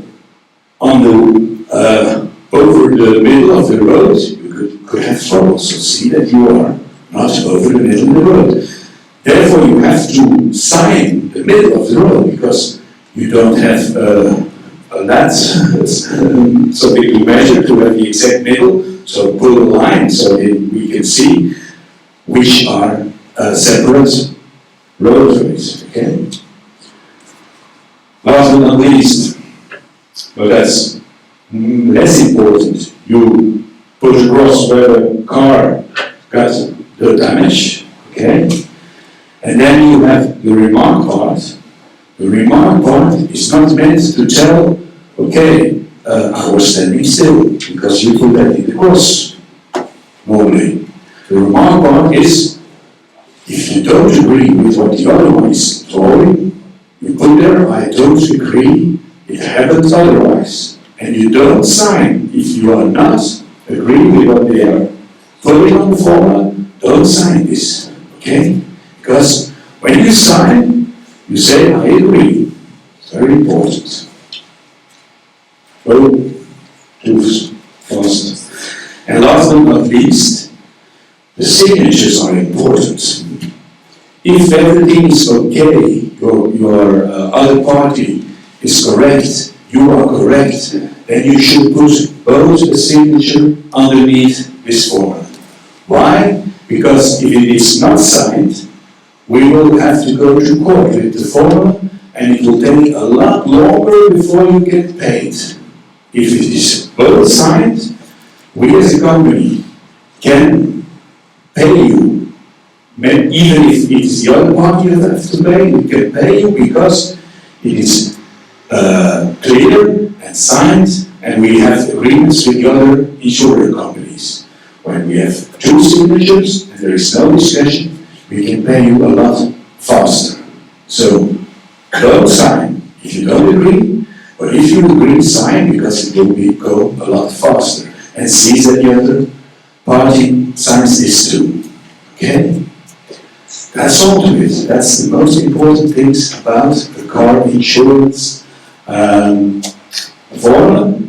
Speaker 1: on the over the middle of the road, you could have trouble. So see that you are not over the middle of the road. Therefore, you have to sign the middle of the road because you don't have that something to measure to have the exact middle. So put a line so that we can see which are separate roadways. Okay. Last but not least, but that's less important. You put across where the car got the damage, okay? And then you have the remark part. The remark part is not meant to tell, okay, I was standing still, because you put that in the cross, normally. The remark part is, if you don't agree with what the other one is drawing, you put there, I don't agree, it happens otherwise. And you don't sign if you are not agreeing with what they are putting on the formula, don't sign this, okay? Because when you sign, you say, I agree. It's very important. Oh, too fast. And last but not least, the signatures are important. If everything is okay, your other party is correct, you are correct, then you should put both a signature underneath this formula. Why? Because if it is not signed, we will have to go to court with the formula, and it will take a lot longer before you get paid. If it is both signed, we as a company can pay you. Even if it is the other party that has to pay, we can pay you because it is clear and signed, and we have agreements with the other insurance companies. When we have two signatures and there is no discussion, we can pay you a lot faster. So don't sign if you don't agree, but if you agree, sign because it will go a lot faster. And see that the other party signs this too. Okay? That's all to it. That's the most important things about the car insurance formula.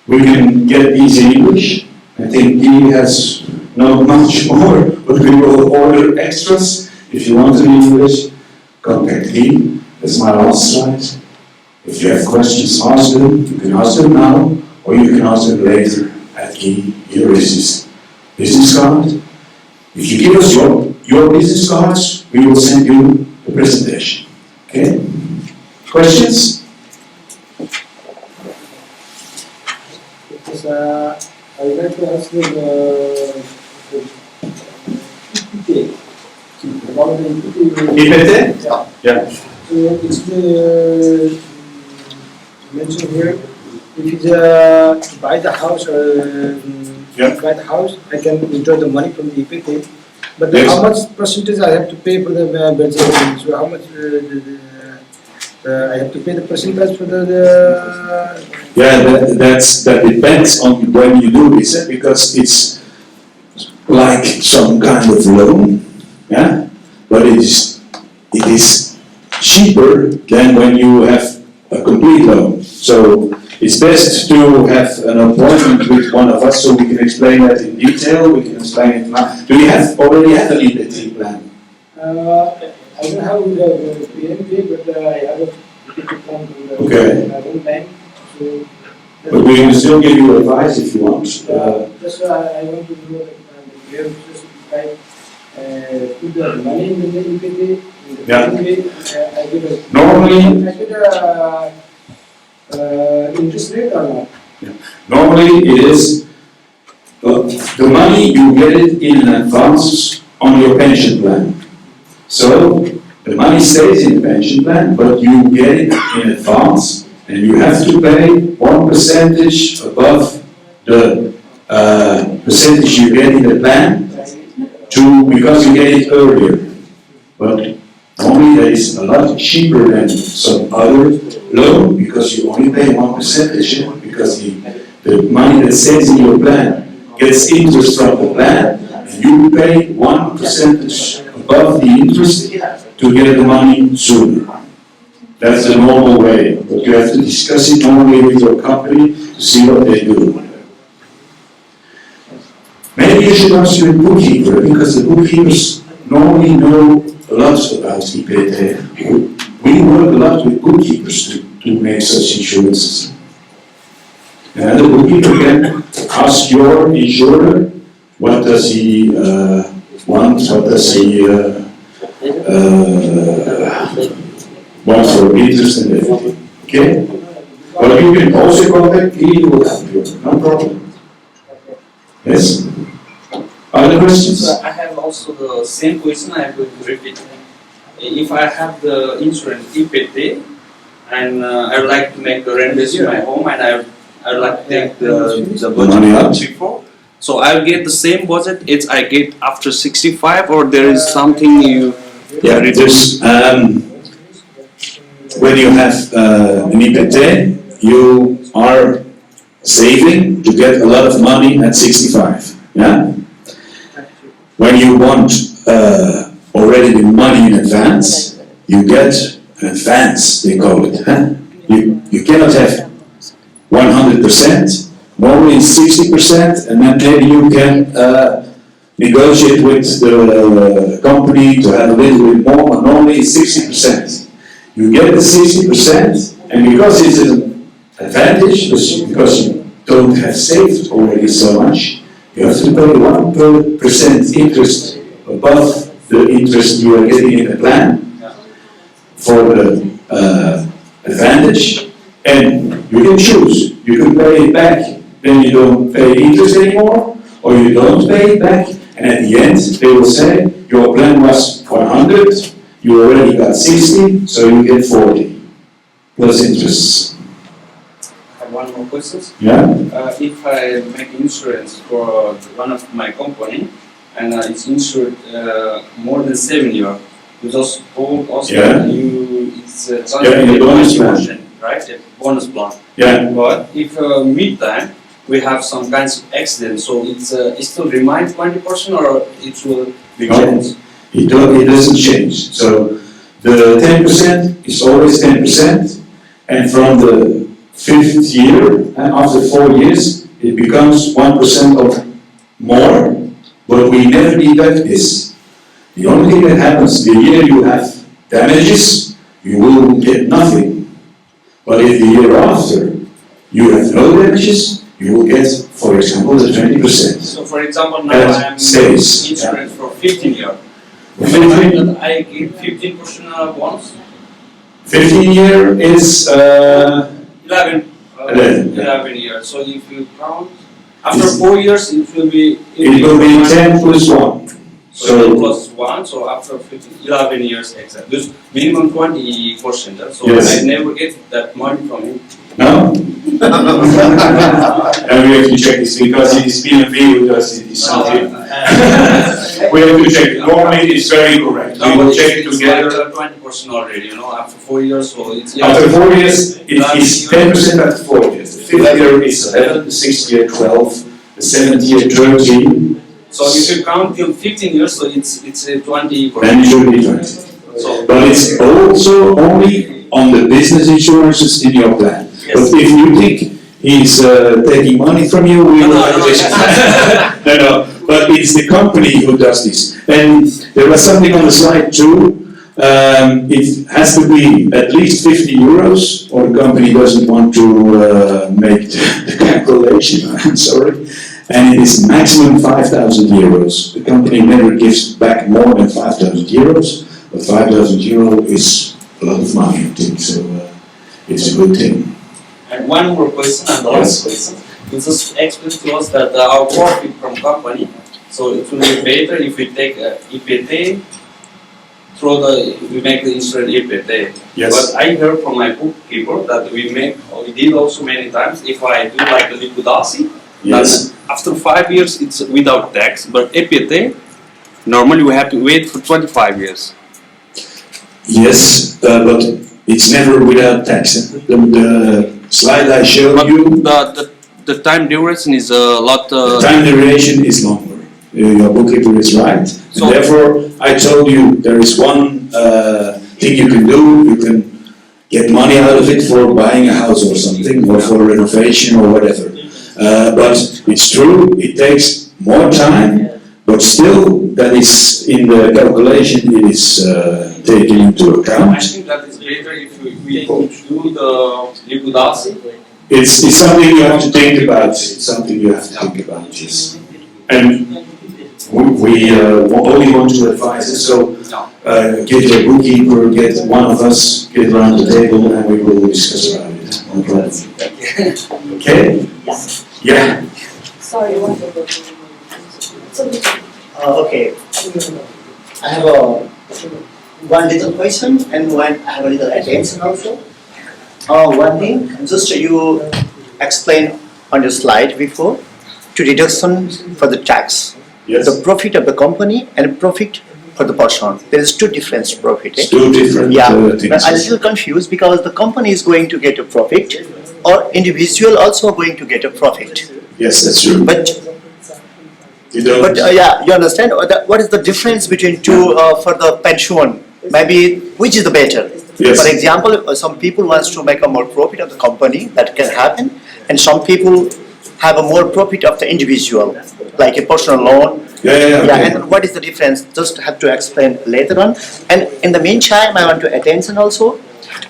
Speaker 1: We can get these in English. I think he has not much more, but we will order extras. If you want to in English, contact Guy. That's my last slide. If you have questions, ask them. You can ask them now, or you can ask them later at Guy. Here is his business card. If you give us your business cards, we will send you the presentation. Okay? Questions?
Speaker 6: I would like to ask you the about the equity.
Speaker 1: IPT?
Speaker 6: Yeah.
Speaker 1: Yeah.
Speaker 6: So it's mentioned here. If it's to buy the house or
Speaker 1: Yeah.
Speaker 6: buy the house, I can withdraw the money from the EPT. But
Speaker 1: Yes.
Speaker 6: how much percentage I have to pay for the Verzekering? So how much I have to pay the percentage for the
Speaker 1: Yeah, that depends on when you do this, because it's like some kind of loan, yeah, but it is cheaper than when you have a complete loan. So it's best to have an appointment with one of us so we can explain that in detail. We can explain it now. Do you already have an EPT plan?
Speaker 6: I don't have the PNP, but I have a EPT plan from the
Speaker 1: Okay.
Speaker 6: my own bank. So
Speaker 1: But we can still give you advice if you want.
Speaker 6: just I want to know that we have just put the money in the EPT.
Speaker 1: Yeah.
Speaker 6: I get a
Speaker 1: Normally,
Speaker 6: interest rate or not?
Speaker 1: Normally it is, the money you get it in advance on your pension plan. So the money stays in the pension plan, but you get it in advance and you have to pay 1% above the percentage you get in the plan because you get it earlier. But normally that is a lot cheaper than some other loan because you only pay 1% because the money that stays in your plan gets interest from the plan and you pay 1% above the interest to get the money sooner. That's the normal way, but you have to discuss it normally with your company to see what they do. Maybe you should ask your bookkeeper, because the bookkeepers normally know a lot about IPT. We work a lot with bookkeepers to make such insurances. And the bookkeeper can ask your insurer, what does he want, what does he want for interest and everything. Okay? But you can also contact me, he will help you, no problem. Yes? Other questions?
Speaker 2: I have also the same question. I am going to repeat. If I have the insurance EPT and I would like to make a renovation in my home and I would like to take the
Speaker 1: money out.
Speaker 2: budget before, so I will get the same budget as I get after 65, or there is something you
Speaker 1: Yeah, there's, when you have an EPT, you are saving to get a lot of money at 65. Yeah? When you want already the money in advance, you get an advance, they call it. Huh? You cannot have 100%, normally it's 60%, and then maybe you can negotiate with the company to have a little bit more, but normally it's 60%. You get the 60%, and because it's an advantage, because you don't have saved already so much, you have to pay 1% interest above the interest you are getting in the plan for the advantage, and you can choose. You can pay it back, then you don't pay interest anymore, or you don't pay it back, and at the end they will say your plan was 100, you already got 60, so you get 40 plus interest.
Speaker 2: I have one more question.
Speaker 1: Yeah?
Speaker 2: If I make insurance for one of my company and it's insured more than 7 years, you just told us
Speaker 1: Yeah.
Speaker 2: that it's
Speaker 1: Yeah, in the bonus plan.
Speaker 2: option, right? A bonus plan.
Speaker 1: Yeah.
Speaker 2: But if mid-time we have some kinds of accident, so it still remains 20% or it will be
Speaker 1: No.
Speaker 2: changed?
Speaker 1: It doesn't change. So the 10% is always 10%, and from the 5th year, and after 4 years, it becomes 1% of more, but we never deduct this. The only thing that happens, the year you have damages, you will get nothing. But if the year after you have no damages, you will get, for example, the 20%.
Speaker 2: So for example, now
Speaker 1: That
Speaker 2: I am
Speaker 1: stays,
Speaker 2: insurance for 15 years.
Speaker 1: 15
Speaker 2: I get 15% bonus.
Speaker 1: 15 year is
Speaker 2: 11.
Speaker 1: 11.
Speaker 2: 11 years. So if you count, after 4 years, it will be.
Speaker 1: it will be 10 plus 1.
Speaker 2: So plus 1, so after 11 years exact. Just minimum 20%. So
Speaker 1: Yes.
Speaker 2: I never get that money from him.
Speaker 1: No? And we have to check this because he's been a video with us, it's not here. We have to check it. Normally it's very correct. We will check it together.
Speaker 2: 20% already, after 4 years, so it's...
Speaker 1: After 4 years, it is 10% after 4 years. The 5th year is 11, the 6th year 12, the 7th year 13.
Speaker 2: So if you count till 15 years, so it's 20%.
Speaker 1: Then it should be 20.
Speaker 2: So,
Speaker 1: But it's also only on the business insurances in your plan.
Speaker 2: Yes.
Speaker 1: But if you think he's taking money from you, we will have this. No, but it's the company who does this. And there was something on the slide too. It has to be at least 50 euros, or the company doesn't want to make the calculation. I'm sorry. And it is maximum 5,000 euros. The company never gives back more than 5,000 euros, but 5,000 euro is a lot of money, I think, so it's a good thing.
Speaker 2: and one more question, and the last question. You just explained to us that our profit from company, so it will be better if we take EPT we make the insurance EPT.
Speaker 1: Yes.
Speaker 2: But I heard from my bookkeeper that we did also many times, if I do like a liquidatie,
Speaker 1: Yes.
Speaker 2: after 5 years it's without tax, but EPT, normally we have to wait for 25 years.
Speaker 1: Yes, but it's never without tax. The slide I showed
Speaker 2: But
Speaker 1: you,
Speaker 2: the time duration is a lot...
Speaker 1: the time duration is longer. Your bookkeeper is right.
Speaker 2: So-
Speaker 1: And therefore, I told you there is one thing you can do. You can get money out of it for buying a house or something, or for renovation or whatever. But it's true, it takes more time, but still, that is in the calculation, it is taken into
Speaker 2: I
Speaker 1: account.
Speaker 2: think that is better if we do the liquidatie.
Speaker 1: It's something you have to think about. It's something you have to think about, yes. And we only want to advise it, so get your bookkeeper, get one of us, get around the table, and we will discuss about it. No problem. Okay? Yeah.
Speaker 3: Sorry, one.
Speaker 7: Okay. I have one little question and I have a little attention also. One thing, just you explained on your slide before, to deduction for the tax.
Speaker 1: Yes.
Speaker 7: The profit of the company and profit for the person. There is two different profit.
Speaker 1: It's two different
Speaker 7: Yeah,
Speaker 1: things.
Speaker 7: but I'm still confused because the company is going to get a profit or individual also going to get a profit.
Speaker 1: Yes, that's true.
Speaker 7: But
Speaker 1: You don't.
Speaker 7: But yeah, you understand what is the difference between two for the pension? Maybe which is the better?
Speaker 1: Yes.
Speaker 7: For example, some people wants to make a more profit of the company, that can happen, and some people have a more profit of the individual, like a personal loan.
Speaker 1: Yeah, okay.
Speaker 7: And what is the difference? Just have to explain later on. And in the meantime, I want to attention also.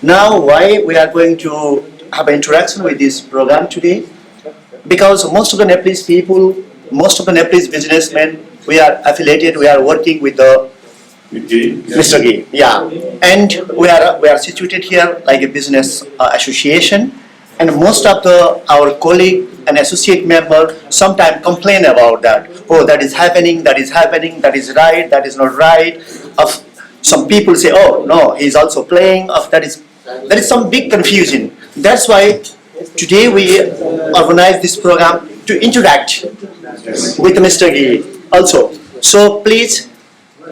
Speaker 7: Now, why we are going to have an interaction with this program today? Because most of the Nepalese people, most of the Nepalese businessmen, we are affiliated, we are working with the Mr. Gee, yeah, and we are situated here like a business association, and most of our colleague and associate member sometimes complain about that. Oh, that is happening, that is happening, that is right, that is not right. Of some people say, oh no, he is also playing. Of there is some big confusion. That's why today we organize this program to interact with Mr. Gee also. So please,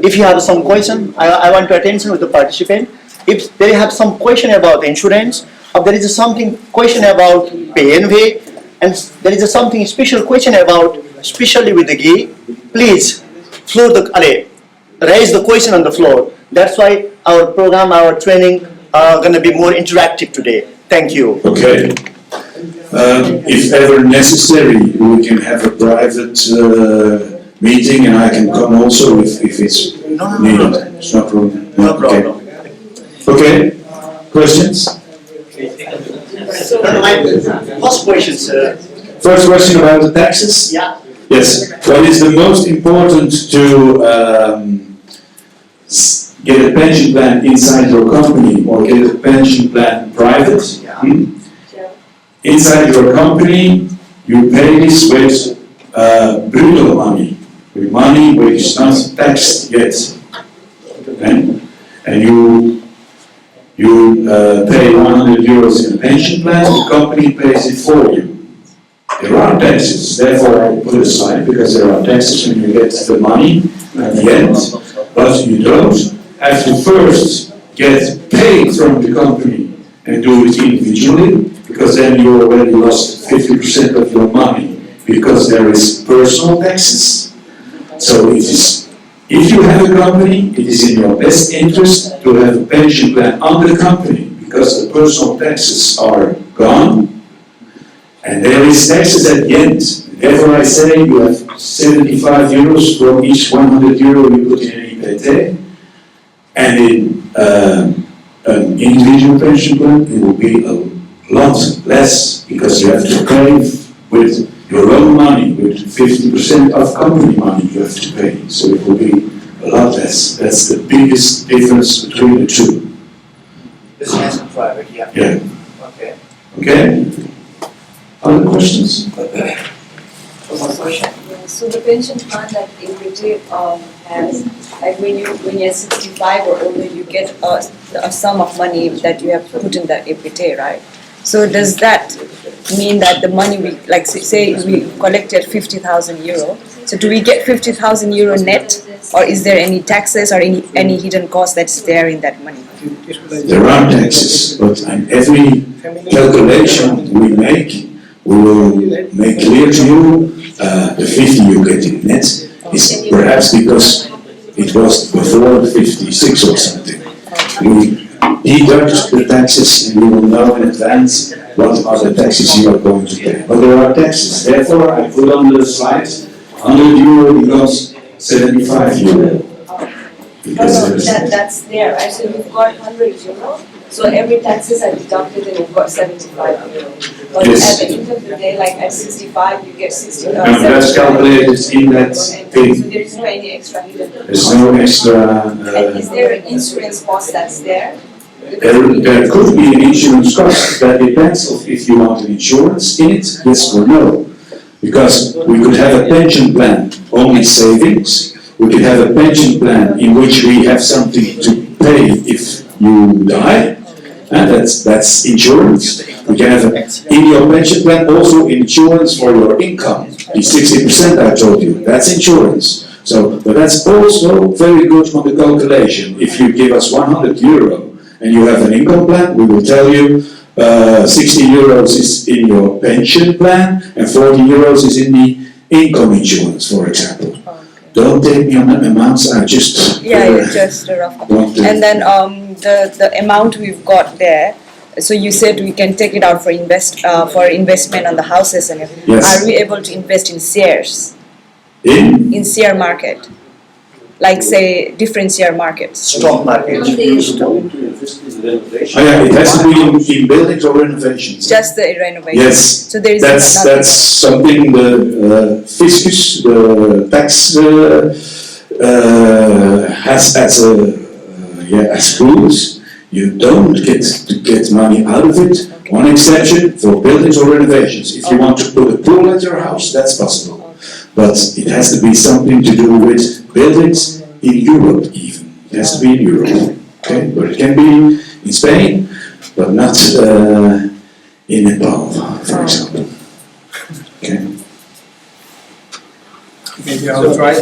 Speaker 7: if you have some question, I want to attention with the participant. If they have some question about the insurance, or there is something question about PNV, and there is something special question about, especially with the Gee, please raise the question on the floor. That's why our program, our training are going to be more interactive today. Thank you.
Speaker 1: Okay. If ever necessary, we can have a private meeting, and I can come also if it's needed. It's no problem.
Speaker 7: No problem.
Speaker 1: Okay. Questions?
Speaker 7: My first question, sir.
Speaker 1: First question about the taxes?
Speaker 7: Yeah.
Speaker 1: Yes. What is the most important to get a pension plan inside your company or get a pension plan private? Hmm? Inside your company, you pay this with brutal money. with money which is not taxed yet. Okay? And you pay 100 euros in a pension plan, the company pays it for you. There are taxes, therefore I put aside, because there are taxes when you get the money at the end, but you don't have to first get paid from the company and do it individually, because then you already lost 50% of your money, because there is personal taxes. So it is, if you have a company, it is in your best interest to have a pension plan on the company, because the personal taxes are gone, and there is taxes at the end. Therefore I say you have 75 euros for each 100 euro you put in an IPT, and in an individual pension plan it will be a lot less, because you have to pay with your own money, with 50% of company money you have to pay, so it will be a lot less. That's the biggest difference between the two.
Speaker 7: Business and private, yeah.
Speaker 1: Yeah.
Speaker 7: Okay.
Speaker 1: Okay? Other questions?
Speaker 7: One more question?
Speaker 8: Yeah, so the pension fund that Equity has, like when you're 65 or older, you get a sum of money that you have put in the EPT, right? So does that mean that the money we, like say we collected 50,000 euro, so do we get 50,000 euro net, or is there any taxes or any hidden cost that's there in that money?
Speaker 1: There are taxes, but on every calculation we make, we will make clear to you, the 50 you get in net is perhaps because it was before 56 or something. We deduct the taxes and we will know in advance what are the taxes you are going to pay. But there are taxes, therefore I put on the slide 100 euro becomes 75 euro. Because
Speaker 8: That's there, right? So you've got 100 euro, so every taxes are deducted and you've got 75 euro. But
Speaker 1: Yes.
Speaker 8: at the end of the day, like at 65, you get 60.
Speaker 1: and that's calculated in that
Speaker 8: So
Speaker 1: thing.
Speaker 8: there's no any extra hidden.
Speaker 1: There's no extra.
Speaker 8: And is there an insurance cost that's there?
Speaker 1: There could be an insurance cost, that depends on if you want an insurance in it, yes or no. Because we could have a pension plan, only savings, we could have a pension plan in which we have something to pay if you die, and that's insurance. We can have in your pension plan also insurance for your income, the 60% I told you, that's insurance. So, but that's also very good on the calculation. If you give us 100 euro, and you have an income plan, we will tell you 60 euros is in your pension plan and 40 euros is in the income insurance, for example. Don't take me on the amounts, I just...
Speaker 8: Just a rough. And then the amount we've got there, so you said we can take it out for investment on the houses and everything.
Speaker 1: Yes.
Speaker 8: Are we able to invest in shares?
Speaker 1: In
Speaker 8: Share market? Like say different share markets?
Speaker 7: Stock market.
Speaker 1: Oh yeah, it has to be in buildings or renovations.
Speaker 8: Just the renovation?
Speaker 1: Yes,
Speaker 8: So there is
Speaker 1: that's something the fiscus, the tax has as rules. You don't get to get money out of it.
Speaker 8: Okay.
Speaker 1: One exception for buildings or renovations. If you want to put a pool at your house, that's possible. But it has to be something to do with buildings in Europe even. It has to be in Europe. Okay, but it can be in Spain, but not in Nepal, for example. Okay.
Speaker 6: Maybe I'll try.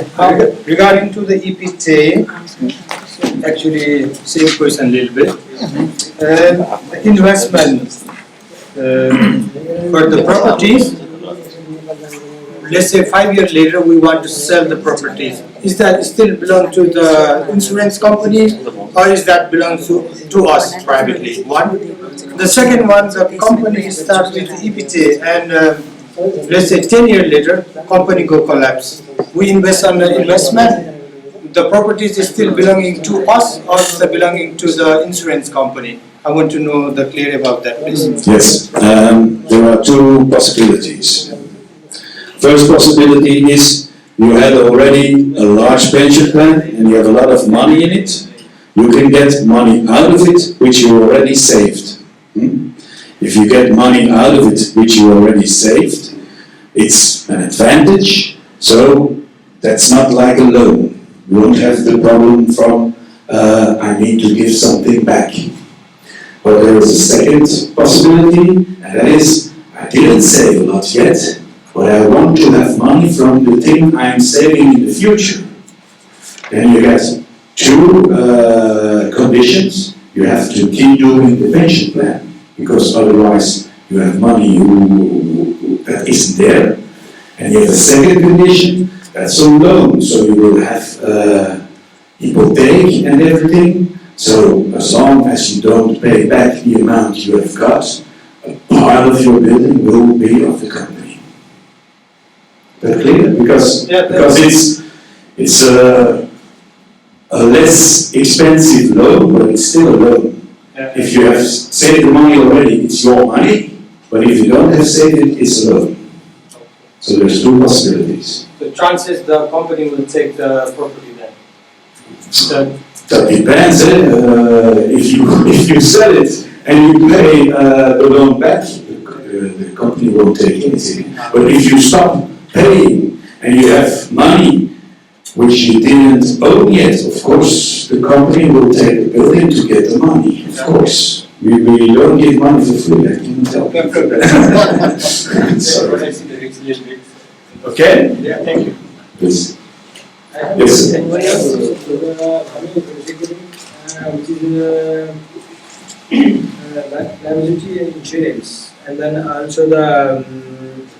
Speaker 6: Regarding to the EPT, actually same question a little bit. Investment for the properties. Let's say 5 years later we want to sell the properties. Is that still belong to the insurance company, or is that belong to us privately? One. The second one, the company starts with the EPT and let's say 10 years later, company go collapse. We invest on the investment, the properties is still belonging to us or is it belonging to the insurance company? I want to know the clear about that, please.
Speaker 1: Yes, there are two possibilities. First possibility is you had already a large pension plan and you have a lot of money in it. You can get money out of it which you already saved. If you get money out of it which you already saved, it's an advantage. So That's not like a loan. You won't have the problem from I need to give something back. But there is a second possibility, and that is I didn't save a lot yet, but I want to have money from the thing I'm saving in the future. Then you get two conditions. You have to keep doing the pension plan, because otherwise you have money that isn't there. And you have a second condition, that's a loan, so you will have hypotheek and everything. So as long as you don't pay back the amount you have got, a part of your building will be of the company. That clear? Because it's a less expensive loan, but it's still a loan. If you have saved the money already, it's your money, but if you don't have saved it, it's a loan. So there's two possibilities.
Speaker 6: The chances the company will take the property then.
Speaker 1: That depends. If you sell it and you pay the loan back, the company won't take anything. But if you stop paying and you have money which you didn't own yet, of course the company will take the building to get the money. Of course, we don't give money for free. I can tell you. Sorry. Okay.
Speaker 6: Yeah, thank you.
Speaker 1: Please. Yes.
Speaker 9: Anybody else? Liability and insurance, and then also the.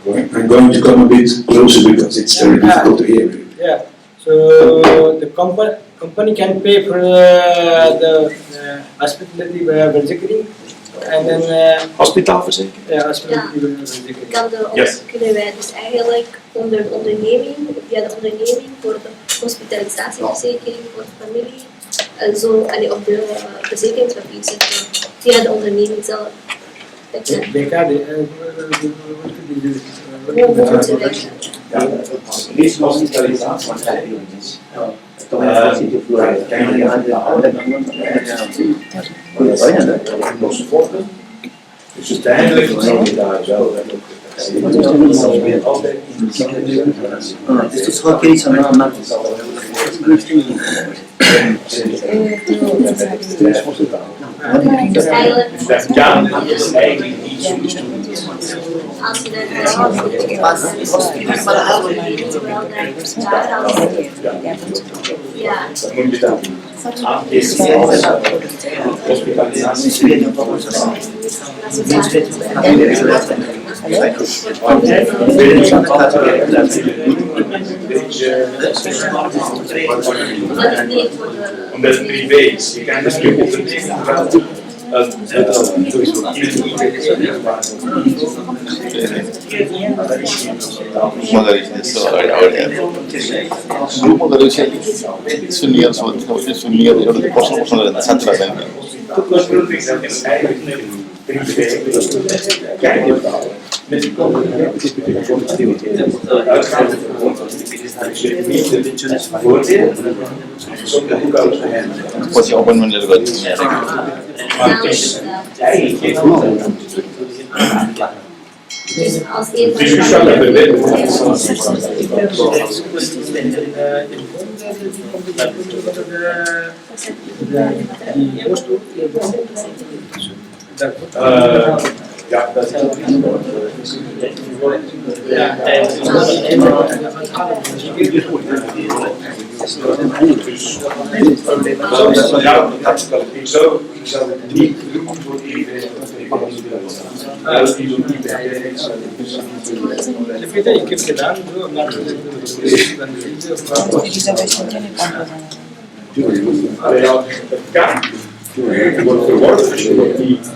Speaker 1: I'm going to come a bit closer because it's very difficult to hear.
Speaker 9: Yeah. So the company can pay for the hospitality Verzekering, and then.
Speaker 5: Hospitaalverzekering?
Speaker 9: Ja, hospitality Verzekering.
Speaker 10: Kunnen wij dus eigenlijk onder de onderneming, via de onderneming voor de hospitalisatieverzekering voor de familie, op de verzekeringspapier zetten, via de onderneming zelf. Hoe moeten wij
Speaker 7: Deze hospitalisatie van is.
Speaker 1: Dus uiteindelijk zal je daar wel altijd
Speaker 7: Dus het is gewoon iets aan de maat.
Speaker 10: dus eigenlijk
Speaker 1: ja, dat is eigenlijk niet zo.
Speaker 10: als je ja.
Speaker 1: Omdat het privé is, je kan dus niet ondernemen.
Speaker 10: Dus als een van
Speaker 1: ja, dat is ik zou het niet doen voor iedereen.
Speaker 9: Ik heb gedaan,
Speaker 1: Het wordt verworven, dus je wordt niet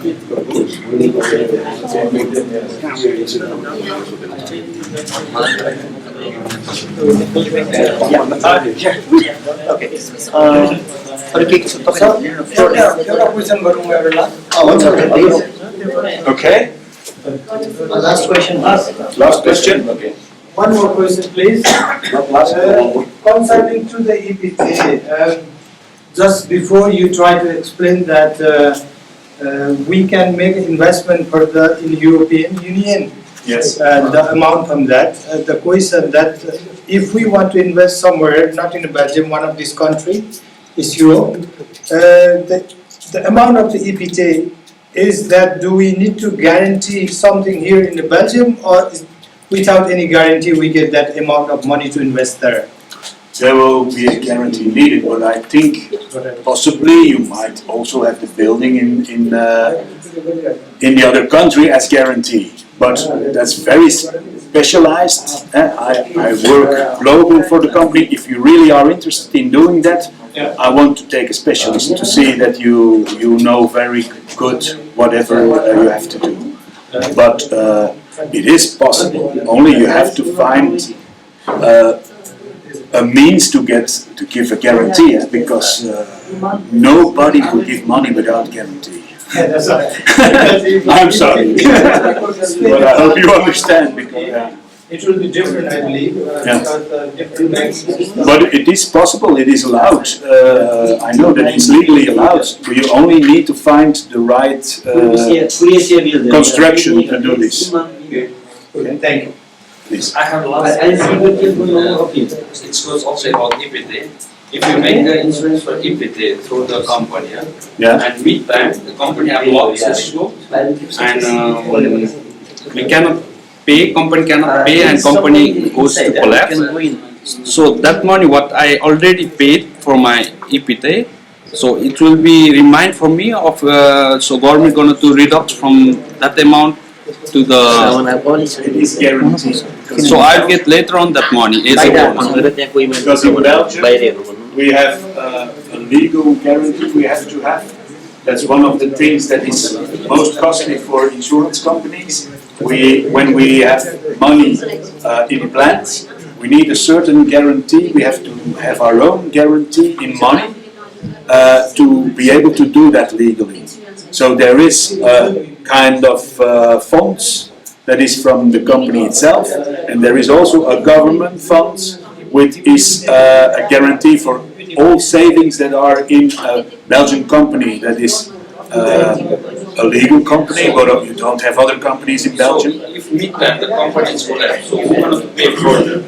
Speaker 5: Okay.
Speaker 7: Last question.
Speaker 5: Last question. Okay.
Speaker 6: One more question, please. Concerning to the EPTA, just before you try to explain that we can make investment for in the European Union,
Speaker 1: Yes.
Speaker 6: The amount from that. The question that if we want to invest somewhere, not in Belgium, one of these countries, is Europe, the amount of the EPT is that do we need to guarantee something here in the Belgium, or is, without any guarantee we get that amount of money to invest there?
Speaker 1: There will be a guarantee needed, but I think possibly you might also have the building in the other country as guarantee. But that's very specialized. I work global for the company. If you really are interested in doing that, I want to take a specialist to see that you know very good whatever you have to do. But it is possible. Only you have to find a means to give a guarantee, because nobody will give money without guarantee. I'm sorry, but I hope you understand. Because,
Speaker 6: It will be different, I believe, because different banks.
Speaker 1: But it is possible, it is allowed. I know that it's legally allowed. You only need to find the right construction to do this.
Speaker 6: Okay, thank you.
Speaker 1: Please.
Speaker 2: I have last. It goes also about EPT. If you make the insurance for EPT through the company, and meantime the company have lost issue, and we cannot pay, company cannot pay, and company goes to collapse. So that money what I already paid for my EPT, so it will be remind for me of so government going to reduct from that amount to the.
Speaker 1: It is guaranteed.
Speaker 2: So I'll get later on that money. Because
Speaker 1: in Belgium we have a legal guarantee we have to have. That's one of the things that is most costly for insurance companies. When we have money in plans, we need a certain guarantee. We have to have our own guarantee in money to be able to do that legally. So there is a kind of funds that is from the company itself, and there is also a government funds which is a guarantee for all savings that are in a Belgian company that is a legal company, but you don't have other companies in Belgium.
Speaker 2: So if meantime the company is collapsed, so who going to pay for it?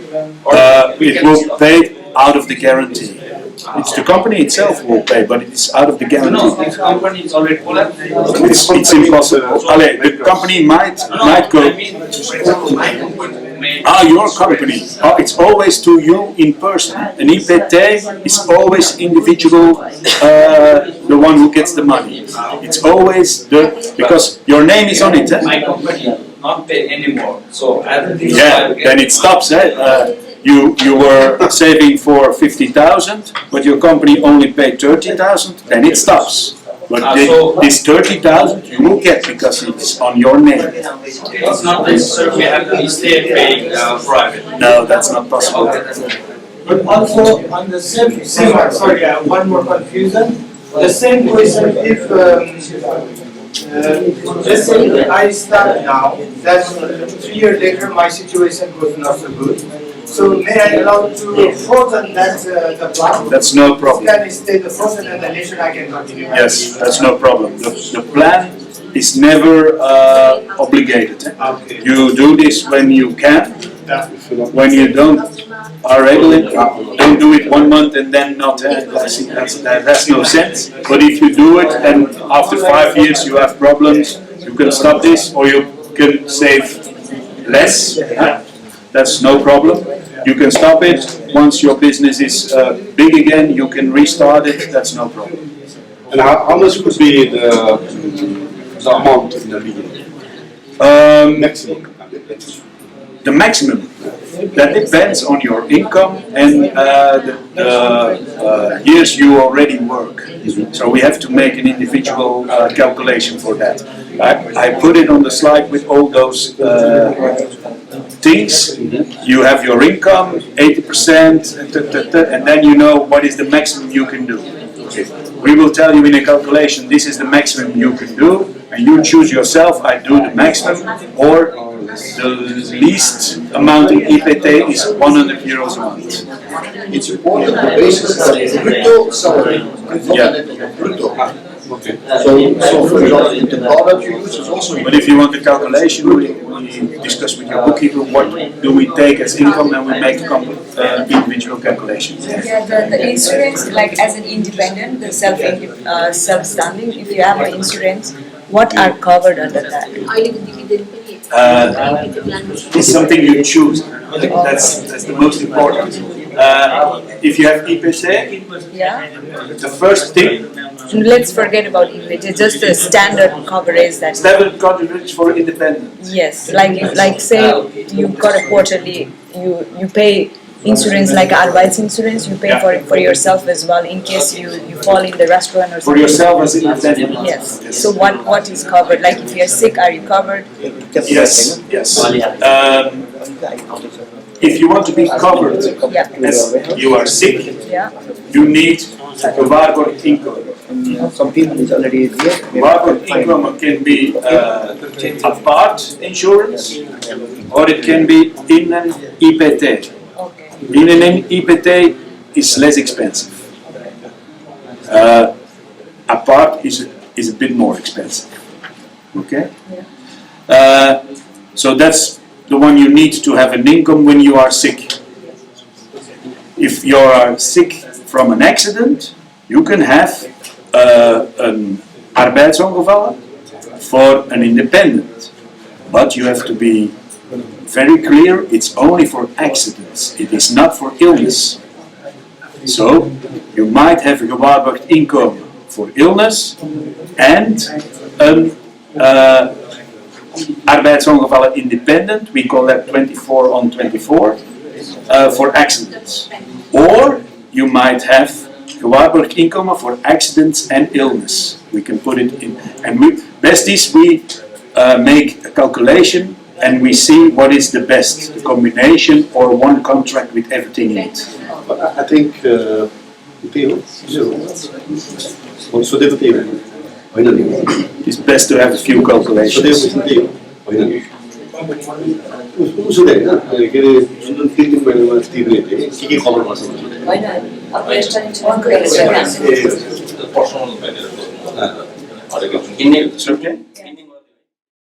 Speaker 1: It will pay out of the guarantee. It's the company itself who will pay, but it's out of the guarantee.
Speaker 2: No, if the company is already collapsed,
Speaker 1: it's impossible. The company might go.
Speaker 2: I mean, for example, my company may.
Speaker 1: Your company. It's always to you in person. An EPT is always individual, the one who gets the money. It's always because your name is on it.
Speaker 2: My company not pay anymore, so everything.
Speaker 1: Yeah, then it stops. You were saving for 50,000, but your company only paid 30,000. Then it stops. But this 30,000 you will get because it's on your name.
Speaker 2: It's not necessary we have to stay paying private.
Speaker 1: No, that's not possible.
Speaker 6: But also on the same sorry, one more confusion. The same question if let's say I start now, that 3 years later my situation was not so good. So may I allow to frozen that the plan?
Speaker 1: That's no problem.
Speaker 6: Can I stay the frozen and then later I can continue?
Speaker 1: Yes, that's no problem. The plan is never obligated.
Speaker 6: Okay.
Speaker 1: You do this when you can. When you don't are able, don't do it 1 month and then not. That's no sense. But if you do it and after 5 years you have problems, you can stop this or you can save less. That's no problem. You can stop it. Once your business is big again, you can restart it. That's no problem.
Speaker 11: And how much could be the amount in the legal?
Speaker 1: Maximum. The maximum. That depends on your income and the years you already work. So we have to make an individual calculation for that. I put it on the slide with all those things. You have your income, 80%, and then you know what is the maximum you can do. We will tell you in a calculation, this is the maximum you can do, and you choose yourself, I do the maximum, or the least amount in EPT is 100 euros a month.
Speaker 11: It's important the basis brutto salary. Brutto. Okay. So for example, the product you use is also.
Speaker 1: But if you want the calculation,
Speaker 12: you discuss with your bookkeeper what do we take as income, and we make individual calculations.
Speaker 8: Yeah, the insurance, like as an independent, the self-standing, if you have an insurance, what are covered under that?
Speaker 12: It's something you choose. I think that's the most important. If you have IPC,
Speaker 8: Yeah.
Speaker 12: the first thing,
Speaker 8: Let's forget about EPT, just the standard coverage that.
Speaker 12: standard coverage for independent.
Speaker 8: Yes, like say you got a quarterly, you pay insurance like insurance, you pay for yourself as well in case you fall in the restaurant or something.
Speaker 12: For yourself as independent.
Speaker 8: Yes. So what is covered? Like if you're sick, are you covered?
Speaker 12: Yes, yes. If you want to be covered as you are sick,
Speaker 8: Yeah.
Speaker 12: you need a waarborgd inkomen.
Speaker 7: Some people is already there.
Speaker 12: Waarborgd inkomen can be apart insurance, or it can be in an IPT.
Speaker 8: Okay.
Speaker 12: In an IPT is less expensive. Apart is a bit more expensive. Okay? So that's the one you need to have an income when you are sick. If you are sick from an accident, you can have an arbeidsongevallen for an independent. But you have to be very clear, it's only for accidents, it is not for illness. So, you might have a gewaarborgd inkomen for illness and an arbeidsongevallen independent, we call that 24 on 24, for accidents. Or you might have gewaarborgd inkomen for accidents and illness. We can put it in, and best is we make a calculation and we see what is the best, the combination or one contract with everything in it.
Speaker 11: I think
Speaker 12: It's best to have a few calculations.
Speaker 8: One question.
Speaker 12: It's okay?